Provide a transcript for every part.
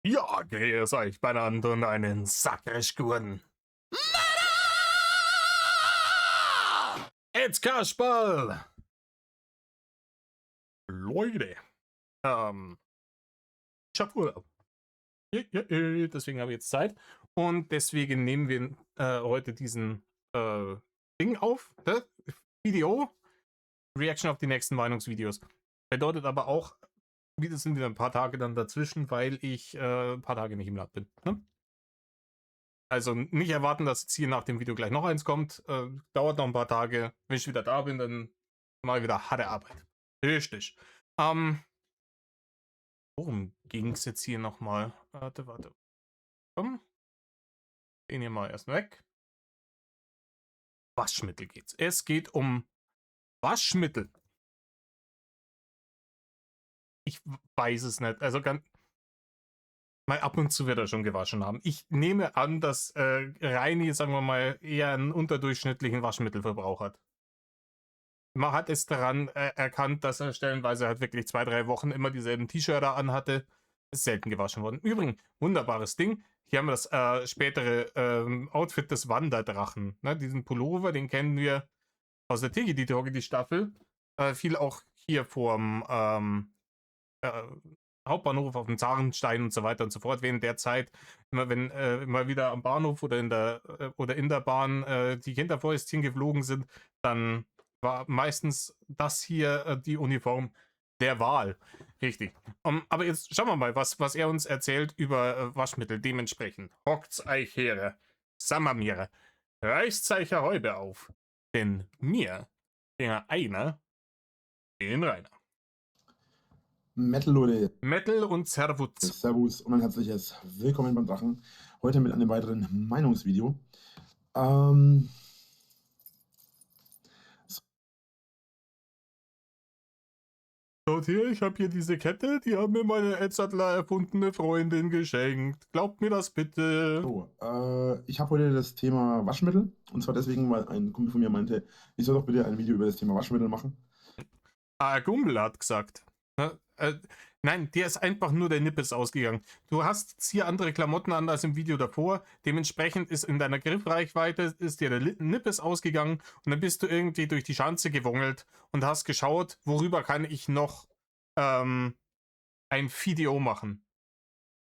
Ja, grüß euch beieinander und einen Sackrischgurn. Jetzt Kasperl! Leute, ähm, ich hab Urlaub. Deswegen habe ich jetzt Zeit. Und deswegen nehmen wir heute diesen Ding auf. Video. Reaction auf die nächsten Meinungsvideos. Bedeutet aber auch, wieder sind wieder ein paar Tage dann dazwischen, weil ich ein paar Tage nicht im Land bin. Ne? Also nicht erwarten, dass jetzt hier nach dem Video gleich noch eins kommt. Dauert noch ein paar Tage. Wenn ich wieder da bin, dann mal wieder harte Arbeit. Richtig. Worum ging es jetzt hier nochmal? Warte. Komm. Den hier mal erst weg. Waschmittel geht's. Es geht um Waschmittel. Ich weiß es nicht. Also mal ab und zu wird er schon gewaschen haben. Ich nehme an, dass Reini, sagen wir mal, eher einen unterdurchschnittlichen Waschmittelverbrauch hat. Man hat es daran erkannt, dass er stellenweise halt wirklich 2-3 Wochen immer dieselben T-Shirts anhatte. Ist selten gewaschen worden. Übrigens, wunderbares Ding. Hier haben wir das spätere Outfit des Wanderdrachen. Ne? Diesen Pullover, den kennen wir aus der Tigi Staffel. Viel auch hier vorm Hauptbahnhof auf dem Zarenstein und so weiter und so fort. Während der Zeit, immer wenn immer wieder am Bahnhof oder in der Bahn die Kinderfäustchen geflogen sind, dann war meistens das hier die Uniform der Wahl. Richtig. Aber jetzt schauen wir mal, was er uns erzählt über Waschmittel. Dementsprechend hockt's euch her, Sammermire, reißt euch eine Häube auf, denn mir ginge einer den Reiner. Metal Leute, Metal und Servus. Servus und ein herzliches Willkommen beim Drachen. Heute mit einem weiteren Meinungsvideo. Schaut hier, ich habe hier diese Kette, die hat mir meine Edzardler erfundene Freundin geschenkt. Glaubt mir das bitte. So, ich habe heute das Thema Waschmittel. Und zwar deswegen, weil ein Kumpel von mir meinte, ich soll doch bitte ein Video über das Thema Waschmittel machen. Ah, Kumpel hat gesagt. Nein, dir ist einfach nur der Nippes ausgegangen. Du hast jetzt hier andere Klamotten an als im Video davor. Dementsprechend ist in deiner Griffreichweite ist dir der Nippes ausgegangen und dann bist du irgendwie durch die Schanze gewongelt und hast geschaut, worüber kann ich noch ein Video machen.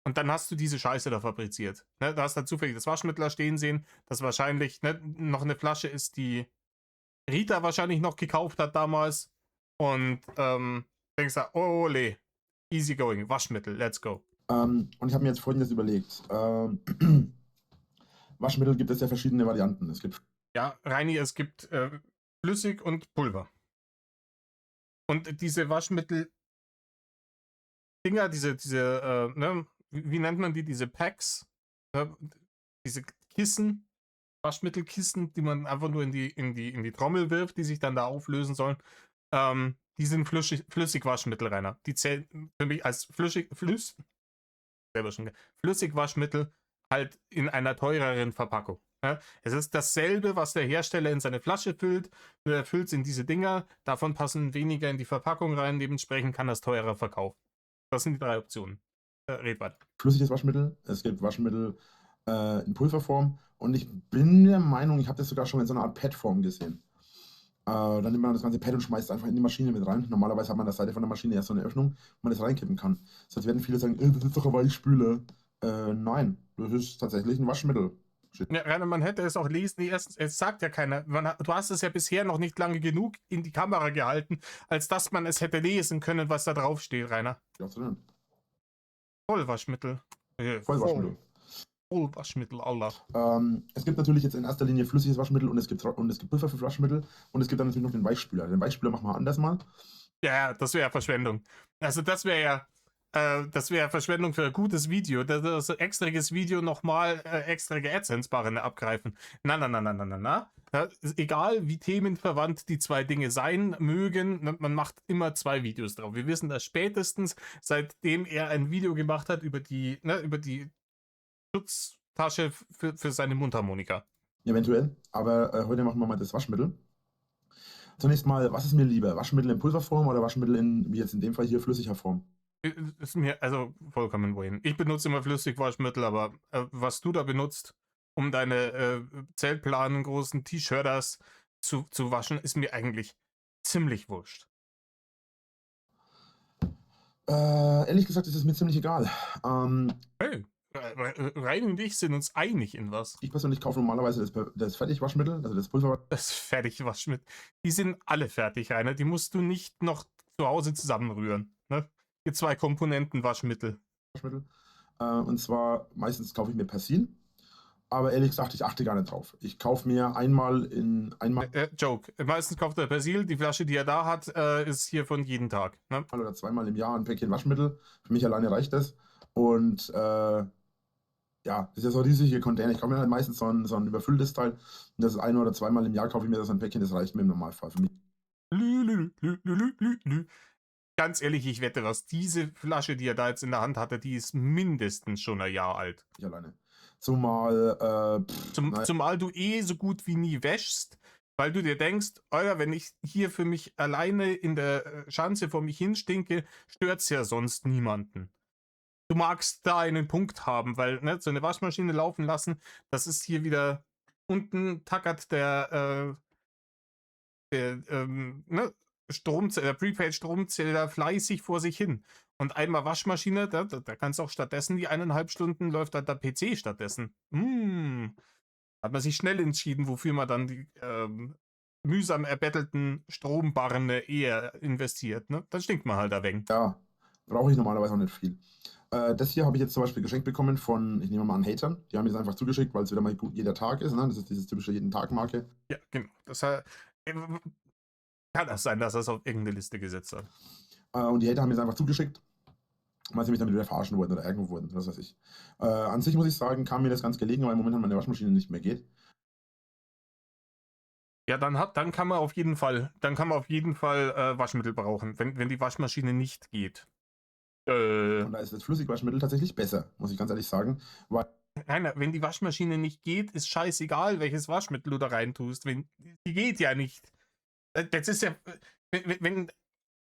Und dann hast du diese Scheiße da fabriziert. Ne? Da hast du zufällig das Waschmittel da stehen sehen, das wahrscheinlich noch eine Flasche ist, die Rita wahrscheinlich noch gekauft hat damals. Und denkst du, ole, easy going, Waschmittel, let's go. Und ich habe mir jetzt Folgendes überlegt. Waschmittel gibt es ja verschiedene Varianten. Es gibt Reini, es gibt flüssig und Pulver. Und diese Waschmittel Dinger, wie nennt man die, diese Packs, diese Kissen, Waschmittelkissen, die man einfach nur in die Trommel wirft, die sich dann da auflösen sollen, die sind Flüssigwaschmittel, Rainer. Die zählen für mich als Flüssigwaschmittel halt in einer teureren Verpackung. Ja? Es ist dasselbe, was der Hersteller in seine Flasche füllt, nur er füllt es in diese Dinger, davon passen weniger in die Verpackung rein, dementsprechend kann das teurer verkaufen. Das sind die 3 Optionen. Red weiter. flüssiges Waschmittel, es gibt Waschmittel in Pulverform und ich bin der Meinung, ich habe das sogar schon in so einer Art Pad-Form gesehen. Dann nimmt man das ganze Pad und schmeißt es einfach in die Maschine mit rein. Normalerweise hat man an der Seite von der Maschine erst so eine Öffnung, wo man das reinkippen kann. Sonst werden viele sagen, das ist doch ein Weichspüler. Nein, das ist tatsächlich ein Waschmittel. Ja, Rainer, man hätte es auch lesen. Erstens, es sagt ja keiner. Du hast es ja bisher noch nicht lange genug in die Kamera gehalten, als dass man es hätte lesen können, was da drauf steht, Rainer. Ja, was denn? Vollwaschmittel. Vollwaschmittel. Vollwaschmittel, Allah. Es gibt natürlich jetzt in erster Linie flüssiges Waschmittel und es gibt Pulver für Waschmittel und es gibt dann natürlich noch den Weichspüler. Den Weichspüler machen wir anders mal. Ja, das wäre Verschwendung. Also das wäre Verschwendung für ein gutes Video. Das extriges Video nochmal extrige AdSense-Barren abgreifen. Na. Ja, egal wie themenverwandt die 2 Dinge sein mögen, man macht immer 2 Videos drauf. Wir wissen das spätestens, seitdem er ein Video gemacht hat über die Schutztasche für seine Mundharmonika. Eventuell, aber heute machen wir mal das Waschmittel. Zunächst mal, was ist mir lieber? Waschmittel in Pulverform oder Waschmittel in, wie jetzt in dem Fall hier, flüssiger Form? Ist mir also vollkommen Wayne. Ich benutze immer Flüssigwaschmittel, aber was du da benutzt, um deine Zeltplanen großen T-Shirters zu waschen, ist mir eigentlich ziemlich wurscht. Ehrlich gesagt ist es mir ziemlich egal. Hey, Rein und ich sind uns einig in was. Ich persönlich kaufe normalerweise das Fertigwaschmittel, also das Pulverwaschmittel. Das Fertigwaschmittel. Die sind alle fertig, Rainer. Die musst du nicht noch zu Hause zusammenrühren. Ne? Die 2 Komponenten Waschmittel. Und zwar meistens kaufe ich mir Persil. Aber ehrlich gesagt, ich achte gar nicht drauf. Ich kaufe mir einmal. Joke. Meistens kauft er Persil. Die Flasche, die er da hat, ist hier von jeden Tag. Ne? Oder zweimal im Jahr ein Päckchen Waschmittel. Für mich alleine reicht das. Und ja, das ist ja so ein riesiger Container. Ich kaufe mir halt meistens so ein überfülltes Teil. Und das ist ein- oder zweimal im Jahr kaufe ich mir so ein Päckchen. Das reicht mir im Normalfall für mich. Ganz ehrlich, ich wette was. Diese Flasche, die er da jetzt in der Hand hatte, die ist mindestens schon ein Jahr alt. Ich alleine. Zumal. Zumal du so gut wie nie wäschst, weil du dir denkst, Alter, wenn ich hier für mich alleine in der Schanze vor mich hinstinke, stört's ja sonst niemanden. Du magst da einen Punkt haben, weil ne, so eine Waschmaschine laufen lassen, das ist hier wieder unten tackert der ne, der Prepaid-Stromzähler fleißig vor sich hin. Und einmal Waschmaschine, da kannst du auch stattdessen die 1,5 Stunden läuft dann der PC stattdessen. Hat man sich schnell entschieden, wofür man dann die mühsam erbettelten Strombarren eher investiert. Ne? Dann stinkt man halt ein wenig. Ja, brauche ich normalerweise auch nicht viel. Das hier habe ich jetzt zum Beispiel geschenkt bekommen von, ich nehme mal an, Hatern. Die haben mir das einfach zugeschickt, weil es wieder mal gut jeder Tag ist. Ne? Das ist dieses typische jeden-Tag-Marke. Ja, genau. Kann das sein, dass er es auf irgendeine Liste gesetzt hat. Und die Hater haben mir das einfach zugeschickt, weil sie mich damit wieder verarschen wollten oder ärgern wollten, was weiß ich. An sich muss ich sagen, kam mir das ganz gelegen, weil im Moment meine Waschmaschine nicht mehr geht. Ja, dann kann man auf jeden Fall Waschmittel brauchen, wenn die Waschmaschine nicht geht. Und da ist das Flüssigwaschmittel tatsächlich besser, muss ich ganz ehrlich sagen. Weil Rainer, wenn die Waschmaschine nicht geht, ist scheißegal, welches Waschmittel du da reintust. Die geht ja nicht. Das ist ja, wenn ich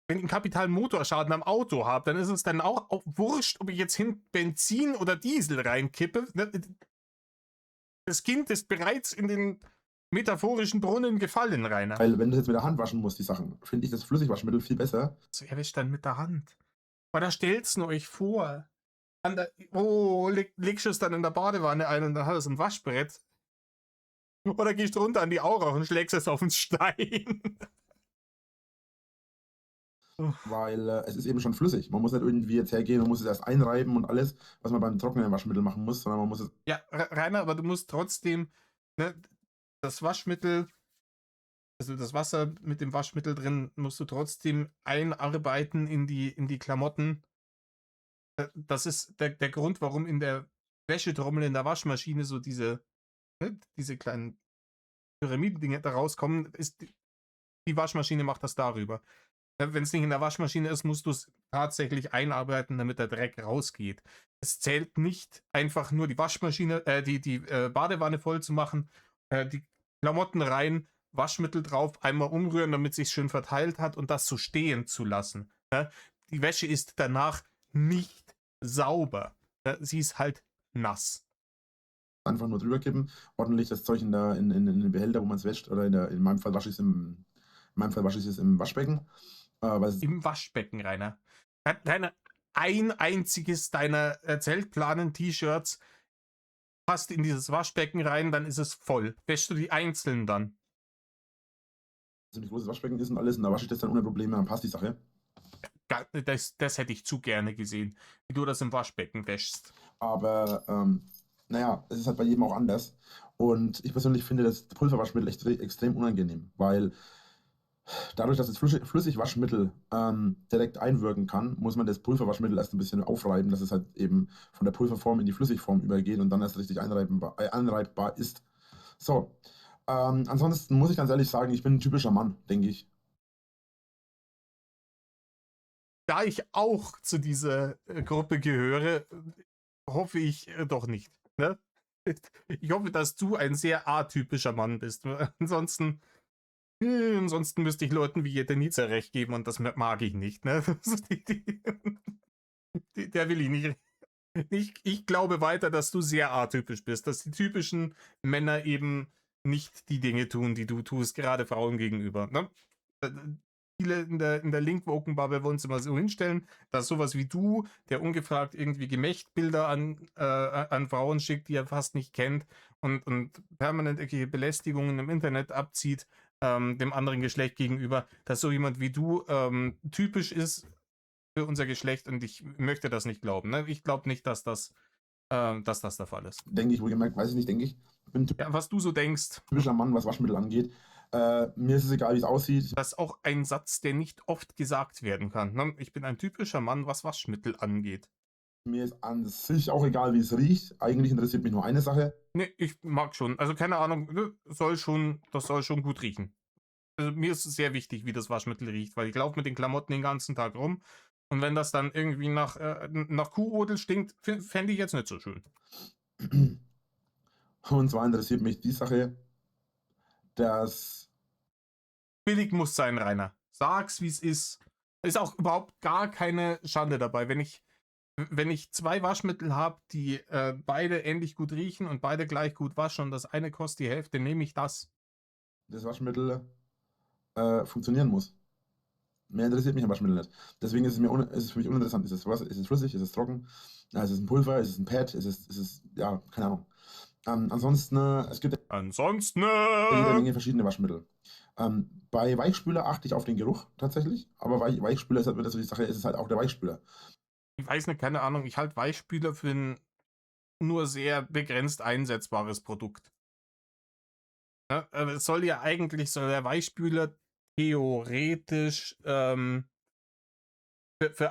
einen kapitalen Motorschaden am Auto habe, dann ist es dann auch wurscht, ob ich jetzt Benzin oder Diesel reinkippe. Das Kind ist bereits in den metaphorischen Brunnen gefallen, Rainer. Weil wenn du jetzt mit der Hand waschen musst, die Sachen, finde ich das Flüssigwaschmittel viel besser. So erwischt dann mit der Hand. Aber da stellt's nur euch vor. Legst du es dann in der Badewanne ein und dann hat es ein Waschbrett. Oder gehst du runter an die Aura und schlägst es auf den Stein. Weil es ist eben schon flüssig. Man muss nicht irgendwie jetzt hergehen und muss es erst einreiben und alles, was man beim trockenen Waschmittel machen muss, sondern man muss es. Ja, Rainer, aber du musst trotzdem ne, das Waschmittel, also das Wasser mit dem Waschmittel drin, musst du trotzdem einarbeiten in die Klamotten. Das ist der Grund, warum in der Wäschetrommel in der Waschmaschine so diese kleinen Pyramiden-Dinge da rauskommen, ist die Waschmaschine macht das darüber. Wenn es nicht in der Waschmaschine ist, musst du es tatsächlich einarbeiten, damit der Dreck rausgeht. Es zählt nicht einfach nur die Waschmaschine, die Badewanne voll zu machen, die Klamotten rein, Waschmittel drauf, einmal umrühren, damit es sich schön verteilt hat und das so stehen zu lassen. Die Wäsche ist danach nicht sauber. Sie ist halt nass. Einfach nur drüber kippen, ordentlich das Zeug in den Behälter, wo man es wäscht, oder in meinem Fall wasche ich es im Waschbecken. Im Waschbecken, Rainer. Ein einziges deiner Zeltplanen-T-Shirts passt in dieses Waschbecken rein, dann ist es voll. Wäschst du die einzeln dann? Ziemlich großes Waschbecken ist und alles, und da wasche ich das dann ohne Probleme, dann passt die Sache. Das hätte ich zu gerne gesehen, wie du das im Waschbecken wäschst. Aber, naja, es ist halt bei jedem auch anders. Und ich persönlich finde das Pulverwaschmittel extrem unangenehm, weil dadurch, dass das Flüssigwaschmittel direkt einwirken kann, muss man das Pulverwaschmittel erst ein bisschen aufreiben, dass es halt eben von der Pulverform in die Flüssigform übergeht und dann erst richtig anreibbar ist. So, ansonsten muss ich ganz ehrlich sagen, ich bin ein typischer Mann, denke ich. Da ich auch zu dieser Gruppe gehöre, hoffe ich doch nicht. Ne? Ich hoffe, dass du ein sehr atypischer Mann bist. Ansonsten müsste ich Leuten wie Jetenica recht geben und das mag ich nicht. Ne? Der will ich nicht. Ich glaube weiter, dass du sehr atypisch bist, dass die typischen Männer eben nicht die Dinge tun, die du tust, gerade Frauen gegenüber. Ne? Äh, Viele in der Link-Woken-Bubble wollen es immer so hinstellen, dass sowas wie du, der ungefragt irgendwie Gemächtbilder an Frauen schickt, die er fast nicht kennt und permanent irgendwelche Belästigungen im Internet abzieht, dem anderen Geschlecht gegenüber, dass so jemand wie du typisch ist für unser Geschlecht und ich möchte das nicht glauben. Ne? Ich glaube nicht, dass das der Fall ist. Denke ich, wohlgemerkt, weiß ich nicht, denke ich. Ich bin ein Ja, was du so denkst, typischer Mann, was Waschmittel angeht. Mir ist es egal, wie es aussieht. das ist auch ein Satz, der nicht oft gesagt werden kann. Ne? Ich bin ein typischer Mann, was Waschmittel angeht. Mir ist an sich auch egal, wie es riecht. Eigentlich interessiert mich nur eine Sache. Ne, ich mag schon. Also keine Ahnung, ne, das soll schon gut riechen. Also mir ist es sehr wichtig, wie das Waschmittel riecht, weil ich laufe mit den Klamotten den ganzen Tag rum und wenn das dann irgendwie nach Kuhodel stinkt, fände ich jetzt nicht so schön. Und zwar interessiert mich die Sache, dass Billig muss sein, Rainer. Sag's, wie es ist. Ist auch überhaupt gar keine Schande dabei. Wenn ich zwei Waschmittel habe, die beide ähnlich gut riechen und beide gleich gut waschen und das eine kostet die Hälfte, nehme ich das. das Waschmittel funktionieren muss. Mehr interessiert mich am Waschmittel nicht. Deswegen ist es für mich uninteressant. Ist es Wasser, ist es flüssig, ist es trocken, ist es ein Pulver, ist es ein Pad, ja, keine Ahnung. Ansonsten, es gibt Ansonsten. jede Menge verschiedene Waschmittel. Bei Weichspüler achte ich auf den Geruch tatsächlich, aber Weichspüler ist halt wieder so die Sache, ist es halt auch der Weichspüler. Ich weiß nicht, keine Ahnung. Ich halte Weichspüler für ein nur sehr begrenzt einsetzbares Produkt. Ne? Es soll der Weichspüler theoretisch für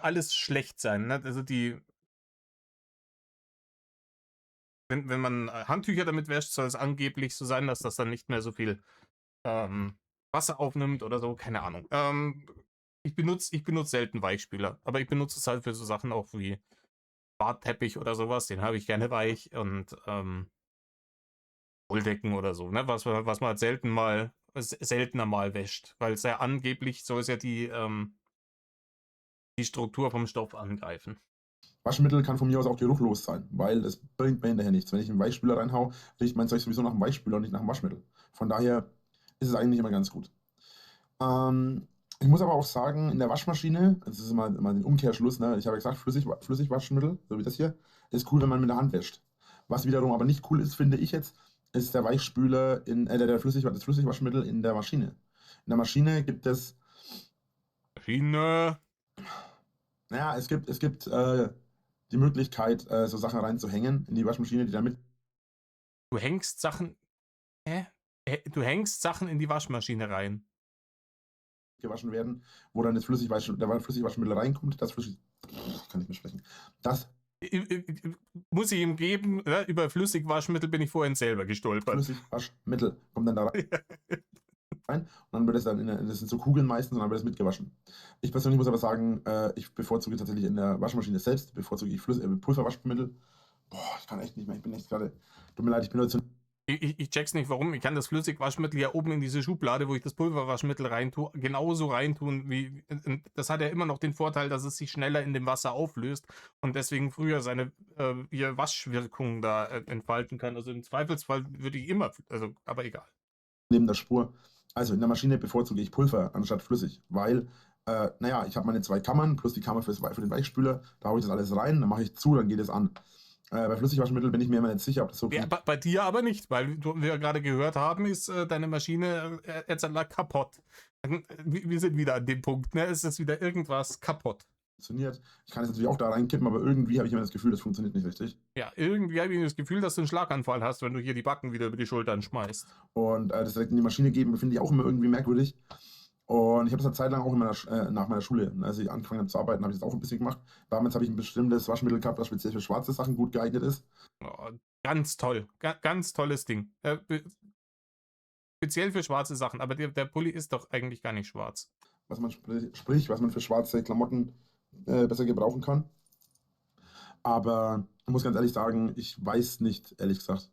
alles schlecht sein. Ne? Also wenn man Handtücher damit wäscht, soll es angeblich so sein, dass das dann nicht mehr so viel Wasser aufnimmt oder so, keine Ahnung. Ich benutze selten Weichspüler, aber ich benutze es halt für so Sachen auch wie Badteppich oder sowas, den habe ich gerne weich und Wolldecken oder so, ne? Was man halt seltener mal wäscht, weil es ja angeblich soll es ja die Struktur vom Stoff angreifen. Waschmittel kann von mir aus auch geruchlos sein, weil es bringt mir hinterher nichts. Wenn ich einen Weichspüler reinhau, riecht mein Zeug sowieso nach einem Weichspüler und nicht nach einem Waschmittel. Von daher ist es eigentlich immer ganz gut. Ich muss aber auch sagen, in der Waschmaschine, das ist immer den Umkehrschluss, ne? Ich habe ja gesagt, Flüssigwaschmittel, so wie das hier, ist cool, wenn man mit der Hand wäscht. Was wiederum aber nicht cool ist, finde ich jetzt, ist der Weichspüler das Flüssigwaschmittel in der Maschine. In der Maschine gibt es, Maschine. naja, es gibt die Möglichkeit, so Sachen reinzuhängen in die Waschmaschine, die damit Du hängst Sachen. Hä? Du hängst Sachen in die Waschmaschine rein. gewaschen werden, wo dann das Flüssigwaschmittel reinkommt, kann ich nicht sprechen, das Muss ich ihm geben, ne? Über Flüssigwaschmittel bin ich vorhin selber gestolpert. Flüssigwaschmittel kommt dann da rein und dann wird es dann, das sind so Kugeln meistens, und dann wird es mitgewaschen. Ich persönlich muss aber sagen, ich bevorzuge tatsächlich in der Waschmaschine selbst, bevorzuge ich Pulverwaschmittel. Boah, ich kann echt nicht mehr, ich bin echt gerade, tut mir leid, ich bin heute zu Ich check's nicht, warum. Ich kann das Flüssigwaschmittel ja oben in diese Schublade, wo ich das Pulverwaschmittel reintue, genauso reintun wie. Das hat ja immer noch den Vorteil, dass es sich schneller in dem Wasser auflöst und deswegen früher seine Waschwirkung da entfalten kann. Also im Zweifelsfall würde ich immer, also, aber egal. neben der Spur. Also in der Maschine bevorzuge ich Pulver anstatt flüssig, weil, naja, ich habe meine 2 Kammern plus die Kammer für den Weichspüler, da haue ich das alles rein, dann mache ich zu, dann geht es an. Bei Flüssigwaschmittel bin ich mir immer nicht sicher, ob das so Ja, geht. bei dir aber nicht, weil wir ja gerade gehört haben, ist deine Maschine jetzt kaputt. Wir sind wieder an dem Punkt, ne? Es ist wieder irgendwas kaputt. Funktioniert. Ich kann es natürlich auch da reinkippen, aber irgendwie habe ich immer das Gefühl, das funktioniert nicht richtig. Ja, irgendwie habe ich das Gefühl, dass du einen Schlaganfall hast, wenn du hier die Backen wieder über die Schultern schmeißt. Und das direkt in die Maschine geben, finde ich auch immer irgendwie merkwürdig. Und ich habe das eine Zeit lang auch nach meiner Schule, als ich angefangen habe zu arbeiten, habe ich das auch ein bisschen gemacht. Damals habe ich ein bestimmtes Waschmittel gehabt, was speziell für schwarze Sachen gut geeignet ist. Oh, ganz toll. Ganz tolles Ding. Speziell für schwarze Sachen, aber der Pulli ist doch eigentlich gar nicht schwarz. Was man was man für schwarze Klamotten besser gebrauchen kann. Aber ich muss ganz ehrlich sagen, ich weiß nicht, ehrlich gesagt.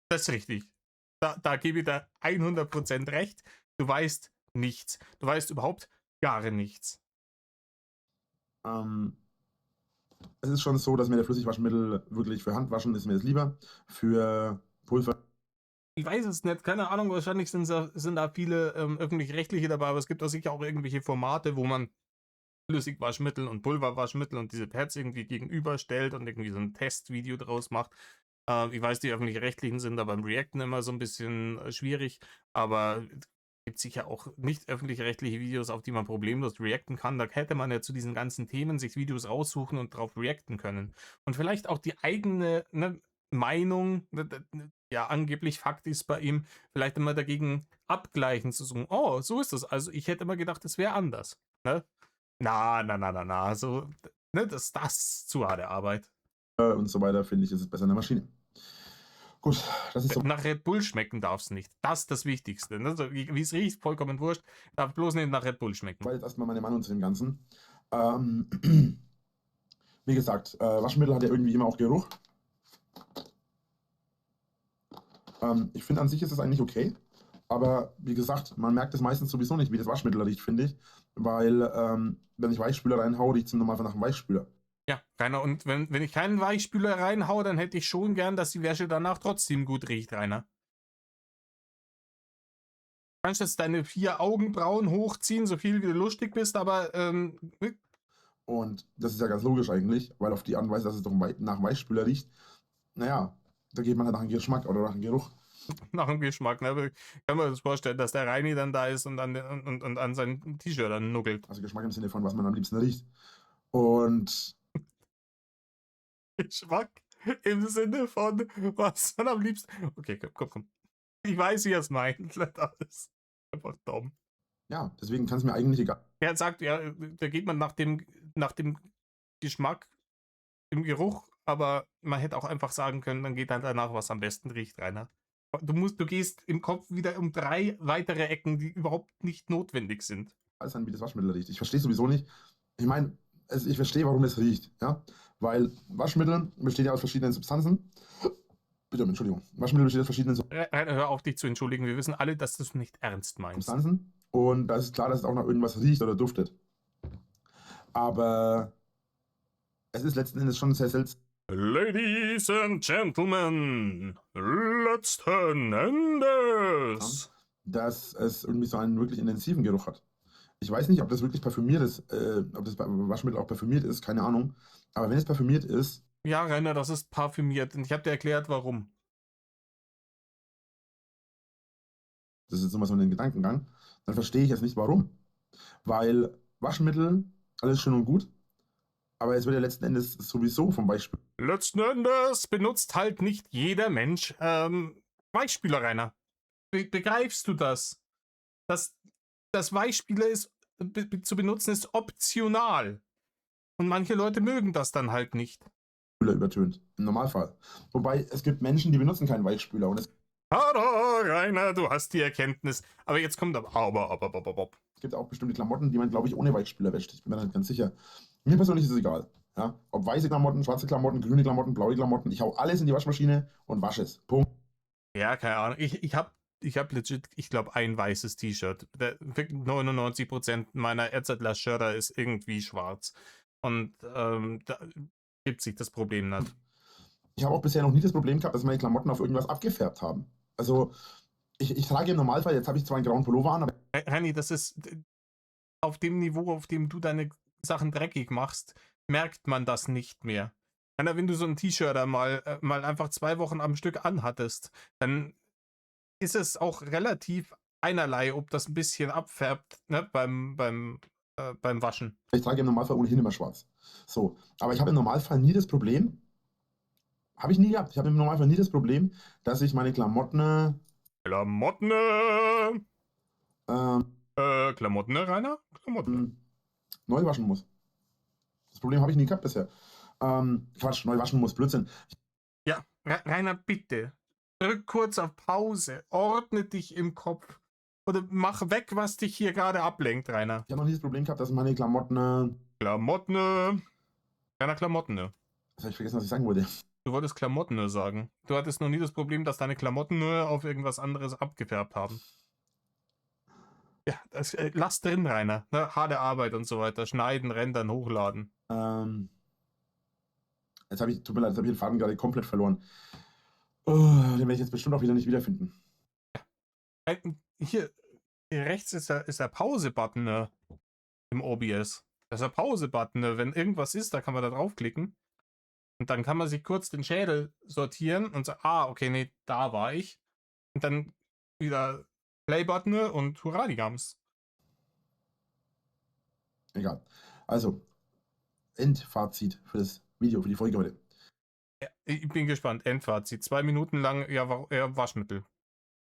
Das ist richtig. Da gebe ich dir 100% recht. Du weißt nichts. Du weißt überhaupt gar nichts. es ist schon so, dass mir der Flüssigwaschmittel wirklich für Handwaschen ist mir das lieber. Für Pulver. Ich weiß es nicht, keine Ahnung, wahrscheinlich sind da viele öffentlich-rechtliche dabei, aber es gibt auch sicher auch irgendwelche Formate, wo man Flüssigwaschmittel und Pulverwaschmittel und diese Pads irgendwie gegenüberstellt und irgendwie so ein Testvideo draus macht. Ich weiß, die öffentlich-rechtlichen sind da beim Reacten immer so ein bisschen schwierig, aber es gibt sicher auch nicht öffentlich-rechtliche Videos, auf die man problemlos reacten kann. Da hätte man ja zu diesen ganzen Themen sich Videos raussuchen und drauf reacten können. Und vielleicht auch die eigene, ne, Meinung, ja, angeblich Fakt ist bei ihm, vielleicht immer dagegen abgleichen zu sagen, oh, so ist das. Also ich hätte immer gedacht, es wäre anders. Ne? Na, so, ne, das zu harte Arbeit. Und so weiter, finde ich, ist es besser in der Maschine. Gut, das ist so. Nach Red Bull schmecken darf es nicht. Das ist das Wichtigste. Ne? So, wie es riecht, vollkommen wurscht. Darf bloß nicht nach Red Bull schmecken. Das war jetzt erstmal meine Meinung zu dem Ganzen. Wie gesagt, Waschmittel hat ja irgendwie immer auch Geruch. Ich finde, an sich ist es eigentlich okay. Aber wie gesagt, man merkt es meistens sowieso nicht, wie das Waschmittel riecht, finde ich. Weil, wenn ich Weichspüler reinhaue, riecht es im Normalfall nach einem Weichspüler. Ja, Rainer, und wenn ich keinen Weichspüler reinhaue, dann hätte ich schon gern, dass die Wäsche danach trotzdem gut riecht, Rainer. Du kannst jetzt deine 4 Augenbrauen hochziehen, so viel wie du lustig bist, aber Und das ist ja ganz logisch eigentlich, weil auf die Art und Weise, dass es doch nach Weichspüler riecht, naja, da geht man halt nach dem Geschmack oder nach dem Geruch. nach dem Geschmack, ne? Kann man sich vorstellen, dass der Reini dann da ist und an sein T-Shirt dann nuckelt. Also Geschmack im Sinne von, was man am liebsten riecht. Und Geschmack im Sinne von, was man am liebsten. Okay, komm. Ich weiß, wie er es meint. Das ist einfach dumm. ja, deswegen kann es mir eigentlich egal. Er sagt, ja, da geht man nach dem Geschmack, im Geruch, aber man hätte auch einfach sagen können, dann geht dann danach, was am besten riecht, Rainer. Du gehst im Kopf wieder um 3 weitere Ecken, die überhaupt nicht notwendig sind. Sein, wie das Waschmittel riecht. Ich verstehe sowieso nicht. Ich meine, ich verstehe, warum es riecht. Ja? Weil Waschmittel besteht ja aus verschiedenen Substanzen. Bitte, Entschuldigung. Waschmittel besteht aus verschiedenen Rainer, hör auf, dich zu entschuldigen. Wir wissen alle, dass du es nicht ernst meinst. Substanzen. Und da ist klar, dass es auch nach irgendwas riecht oder duftet. Aber es ist letzten Endes schon sehr seltsam. Ladies and Gentlemen, letzten Endes, dass es irgendwie so einen wirklich intensiven Geruch hat. Ich weiß nicht, ob das wirklich parfümiert ist, ob das Waschmittel auch parfümiert ist, keine Ahnung. Aber wenn es parfümiert ist. Ja, Rainer, das ist parfümiert. Und ich habe dir erklärt, warum. Das ist jetzt immer so ein Gedankengang. Dann verstehe ich jetzt nicht, warum. Weil Waschmittel, alles schön und gut. Aber es wird ja letzten Endes sowieso vom Beispiel. Letzten Endes benutzt halt nicht jeder Mensch Weichspüler, Rainer. Begreifst du das? Das Weichspüler ist, zu benutzen ist optional. Und manche Leute mögen das dann halt nicht. Übertönt, im Normalfall. Wobei, es gibt Menschen, die benutzen keinen Weichspüler. Und es Rainer, du hast die Erkenntnis. Aber jetzt kommt aber. Es gibt auch bestimmte Klamotten, die man, glaube ich, ohne Weichspüler wäscht. Ich bin mir nicht ganz sicher. Mir persönlich ist es egal. Ja? Ob weiße Klamotten, schwarze Klamotten, grüne Klamotten, blaue Klamotten. Ich hau alles in die Waschmaschine und wasche es. Punkt. Ja, keine Ahnung. Ich hab legit, ich glaube, ein weißes T-Shirt. 99% meiner RZ-Shirter ist irgendwie schwarz. Und da gibt sich das Problem nicht. Ich habe auch bisher noch nie das Problem gehabt, dass meine Klamotten auf irgendwas abgefärbt haben. Also, ich trage im Normalfall, jetzt habe ich zwar einen grauen Pullover an, aber. Henny, das ist auf dem Niveau, auf dem du deine Sachen dreckig machst, merkt man das nicht mehr. Wenn du so ein T-Shirt mal einfach 2 Wochen am Stück anhattest, dann ist es auch relativ einerlei, ob das ein bisschen abfärbt, ne, beim Waschen. Ich trage im Normalfall ohnehin immer schwarz. So, aber ich habe im Normalfall nie das Problem, habe ich nie gehabt, ich habe im Normalfall nie das Problem, dass ich meine Klamotten. Klamotten, Rainer? Klamotten. Neu waschen muss. Das Problem habe ich nie gehabt bisher. Quatsch, neu waschen muss, Blödsinn. Ja, Rainer, bitte. Drück kurz auf Pause. Ordne dich im Kopf. Oder mach weg, was dich hier gerade ablenkt, Rainer. Ich habe noch nie das Problem gehabt, dass meine Klamotten. Keiner Klamotten. Jetzt habe ich vergessen, was ich sagen wollte. Du wolltest Klamotten sagen. Du hattest noch nie das Problem, dass deine Klamotten nur auf irgendwas anderes abgefärbt haben. Ja, lass drin, Rainer. Ne? Harte Arbeit und so weiter. Schneiden, rendern, hochladen. Jetzt habe ich, tut mir leid, jetzt habe ich den Faden gerade komplett verloren. Oh, den werde ich jetzt bestimmt auch wieder nicht wiederfinden. Hier rechts ist der Pause-Button im OBS. Das ist der Pause-Button. Wenn irgendwas ist, da kann man da draufklicken. Und dann kann man sich kurz den Schädel sortieren und sagen, okay, nee, da war ich. Und dann wieder Play-Button und hurra, die Gams. Egal. Also, Endfazit für das Video, für die Folge heute. Ja, ich bin gespannt. Endfazit. 2 Minuten lang, ja, Waschmittel.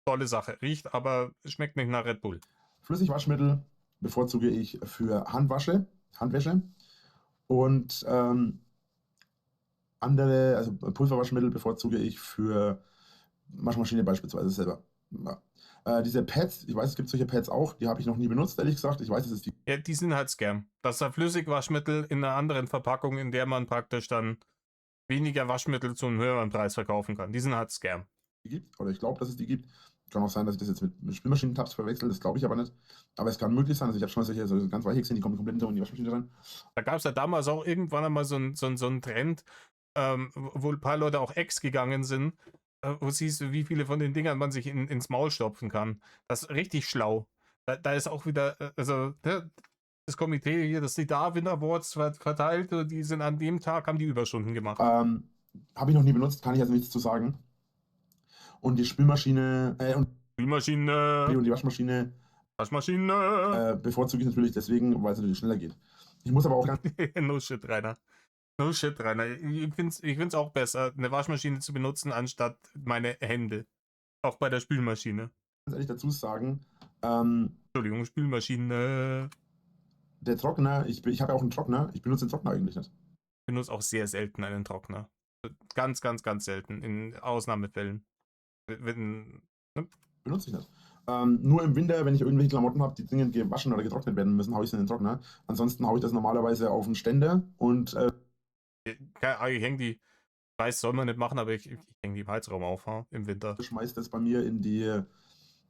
Tolle Sache. Riecht, aber schmeckt nicht nach Red Bull. Flüssigwaschmittel bevorzuge ich für Handwäsche und andere, also Pulverwaschmittel bevorzuge ich für Waschmaschine beispielsweise selber. Ja. Diese Pads, ich weiß, es gibt solche Pads auch, die habe ich noch nie benutzt, ehrlich gesagt. Ich weiß, es ist die. Ja, die sind halt Scam. Das ist ein Flüssigwaschmittel in einer anderen Verpackung, in der man praktisch dann weniger Waschmittel zu einem höheren Preis verkaufen kann. Die sind halt Scam. Die gibt, oder ich glaube, dass es die gibt. Kann auch sein, dass ich das jetzt mit Spülmaschinentabs verwechsel, das glaube ich aber nicht. Aber es kann möglich sein, also ich habe schon solche so ganz weiche gesehen, die kommen komplett in die Waschmaschine rein. Da gab es ja damals auch irgendwann einmal so einen Trend, wo ein paar Leute auch ex gegangen sind, wo siehst du, wie viele von den Dingern man sich ins Maul stopfen kann. Das ist richtig schlau. Da ist auch wieder, also das Komitee hier, das die Darwin Awards verteilt, die sind an dem Tag, haben die Überstunden gemacht. Habe ich noch nie benutzt, kann ich also nichts zu sagen. Und die Spülmaschine und die Waschmaschine bevorzuge ich natürlich deswegen, weil es natürlich schneller geht. Ich muss aber auch ganz No shit, Rainer. No shit, Rainer. Ich find's auch besser, eine Waschmaschine zu benutzen, anstatt meine Hände. Auch bei der Spülmaschine. ehrlich dazu sagen, Entschuldigung, Spülmaschine. der Trockner, ich habe ja auch einen Trockner, ich benutze den Trockner eigentlich nicht. Ich benutze auch sehr selten einen Trockner. Ganz, ganz, ganz selten. In Ausnahmefällen. Ne? Benutze ich nicht. Nur im Winter, wenn ich irgendwelche Klamotten habe, die dringend gewaschen oder getrocknet werden müssen, haue ich sie in den Trockner. Ansonsten haue ich das normalerweise auf den Ständer und Ich hänge die, weiß, soll man nicht machen, aber ich hänge die im Heizraum auf, im Winter. schmeiße das bei mir in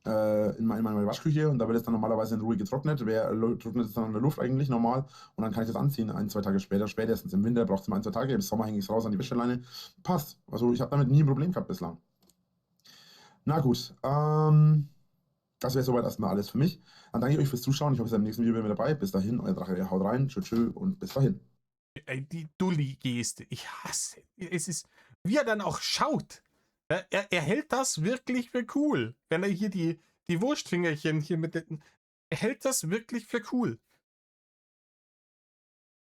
meine Waschküche und da wird es dann normalerweise in Ruhe getrocknet. Trocknet es dann in der Luft eigentlich normal und dann kann ich das anziehen, 1, 2 Tage später. Spätestens im Winter braucht es mal 1, 2 Tage, im Sommer hänge ich es raus an die Wäscheleine. Passt. Also ich habe damit nie ein Problem gehabt bislang. Na gut, das wäre soweit erstmal alles für mich. Dann danke ich euch fürs Zuschauen. Ich hoffe, ihr seid im nächsten Video wieder mit dabei. Bis dahin, euer Drache, haut rein, tschö und bis dahin. Die Dulli-Geste, ich hasse. Es ist, wie er dann auch schaut. Er hält das wirklich für cool. Wenn er hier die Wurstfingerchen hier mit den. Er hält das wirklich für cool.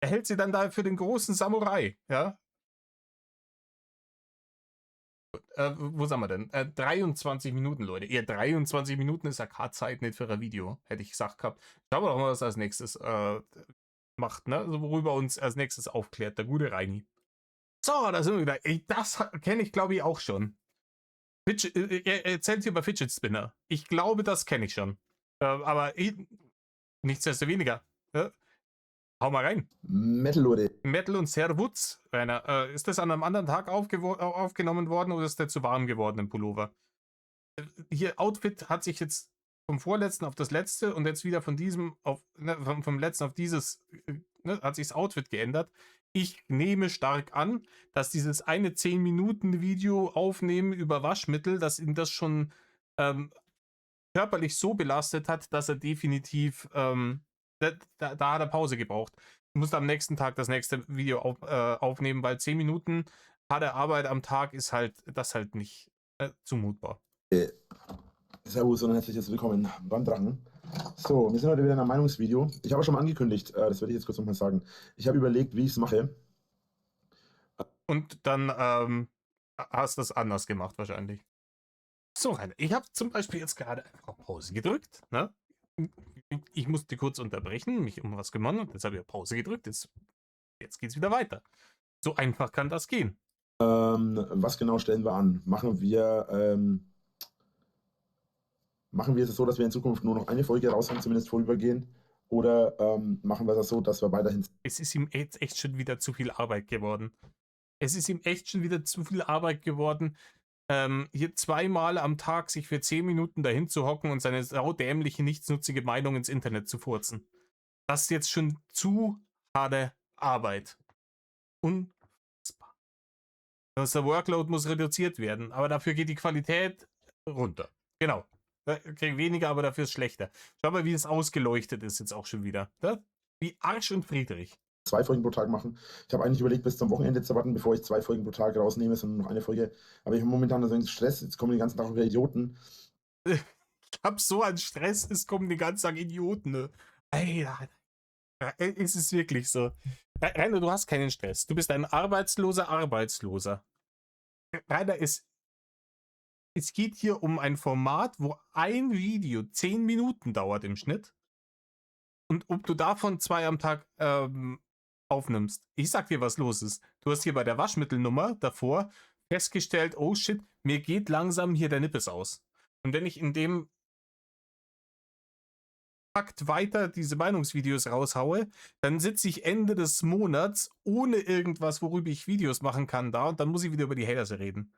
Er hält sie dann da für den großen Samurai, ja? Wo sind wir denn? 23 Minuten, Leute. 23 Minuten ist ja keine Zeit nicht für ein Video, hätte ich gesagt gehabt. Schauen wir doch mal, was er als nächstes macht, ne? Also worüber uns als nächstes aufklärt, der gute Reini. So, da sind wir wieder. Das kenne ich, glaube ich, auch schon. Er erzählt hier über Fidget Spinner. Ich glaube, das kenne ich schon. Aber nichtsdestoweniger. Hau mal rein. Metal, Leute. Metal und Servutz, Rainer. Ist das an einem anderen Tag aufgenommen worden oder ist der zu warm geworden im Pullover? Hier, Outfit hat sich jetzt vom vorletzten auf das letzte und jetzt wieder von diesem auf, ne, vom letzten auf dieses, ne, hat sich das Outfit geändert. Ich nehme stark an, dass dieses eine 10-Minuten-Video aufnehmen über Waschmittel, dass ihn das schon körperlich so belastet hat, dass er definitiv da hat er Pause gebraucht. Ich musste am nächsten Tag das nächste Video aufnehmen, weil 10 Minuten harte Arbeit am Tag ist halt das halt nicht zumutbar. Servus und herzliches Willkommen beim Drachen. So, wir sind heute wieder in einem Meinungsvideo. Ich habe schon mal angekündigt, das werde ich jetzt kurz nochmal sagen. Ich habe überlegt, wie ich es mache. Und dann hast du es anders gemacht wahrscheinlich. So, Rainer, ich habe zum Beispiel jetzt gerade einfach auf Pause gedrückt. Ne? Ich musste kurz unterbrechen, mich um was kümmern und jetzt habe ich auf Pause gedrückt. Jetzt geht es wieder weiter. So einfach kann das gehen. Was genau stellen wir an? Machen wir es so, dass wir in Zukunft nur noch eine Folge raushauen, zumindest vorübergehend? Oder machen wir das so, dass wir weiterhin... Es ist ihm echt schon wieder zu viel Arbeit geworden. Hier 2-mal am Tag sich für 10 Minuten dahin zu hocken und seine saudämliche, nichtsnutzige Meinung ins Internet zu furzen. Das ist jetzt schon zu harte Arbeit. Unfassbar. Der Workload muss reduziert werden, aber dafür geht die Qualität runter. Genau. Krieg weniger, aber dafür ist schlechter. Schau mal, wie es ausgeleuchtet ist jetzt auch schon wieder. Ne? Wie Arsch und Friedrich. 2 Folgen pro Tag machen. Ich habe eigentlich überlegt, bis zum Wochenende zu warten, bevor ich 2 Folgen pro Tag rausnehme, sondern noch eine Folge. Aber ich habe momentan so einen Stress, jetzt kommen den ganzen Tag wieder Idioten. Ich hab so einen Stress, es kommen den ganzen Tag Idioten. Ne? Alter, es ist wirklich so. Rainer, du hast keinen Stress. Du bist ein Arbeitsloser. Rainer, es geht hier um ein Format, wo ein Video 10 Minuten dauert im Schnitt. Und ob du davon 2 am Tag aufnimmst. Ich sag dir, was los ist. Du hast hier bei der Waschmittelnummer davor festgestellt, oh shit, mir geht langsam hier der Nippes aus. Und wenn ich in dem Takt weiter diese Meinungsvideos raushaue, dann sitze ich Ende des Monats ohne irgendwas, worüber ich Videos machen kann da und dann muss ich wieder über die Haters reden.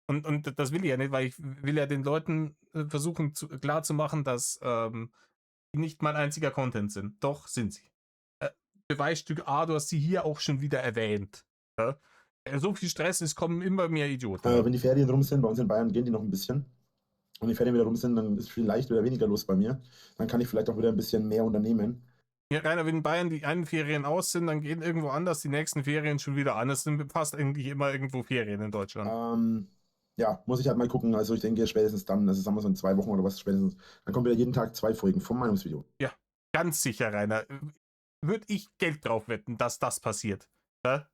Und das will ich ja nicht, weil ich will ja den Leuten versuchen klar zu machen, dass die nicht mein einziger Content sind. Doch, sind sie. Beweisstück A, du hast sie hier auch schon wieder erwähnt. Ja? So viel Stress, es kommen immer mehr Idioten. Wenn die Ferien rum sind, bei uns in Bayern gehen die noch ein bisschen. Und die Ferien wieder rum sind, dann ist vielleicht wieder weniger los bei mir. Dann kann ich vielleicht auch wieder ein bisschen mehr unternehmen. Ja, Rainer, wenn in Bayern die einen Ferien aus sind, dann gehen irgendwo anders die nächsten Ferien schon wieder an. Es sind fast eigentlich immer irgendwo Ferien in Deutschland. Ja, muss ich halt mal gucken. Also ich denke spätestens dann, also sagen wir so in 2 Wochen oder was spätestens, dann kommt wieder jeden Tag 2 Folgen vom Meinungsvideo. Ja, ganz sicher, Rainer. Würde ich Geld drauf wetten, dass das passiert. Ja?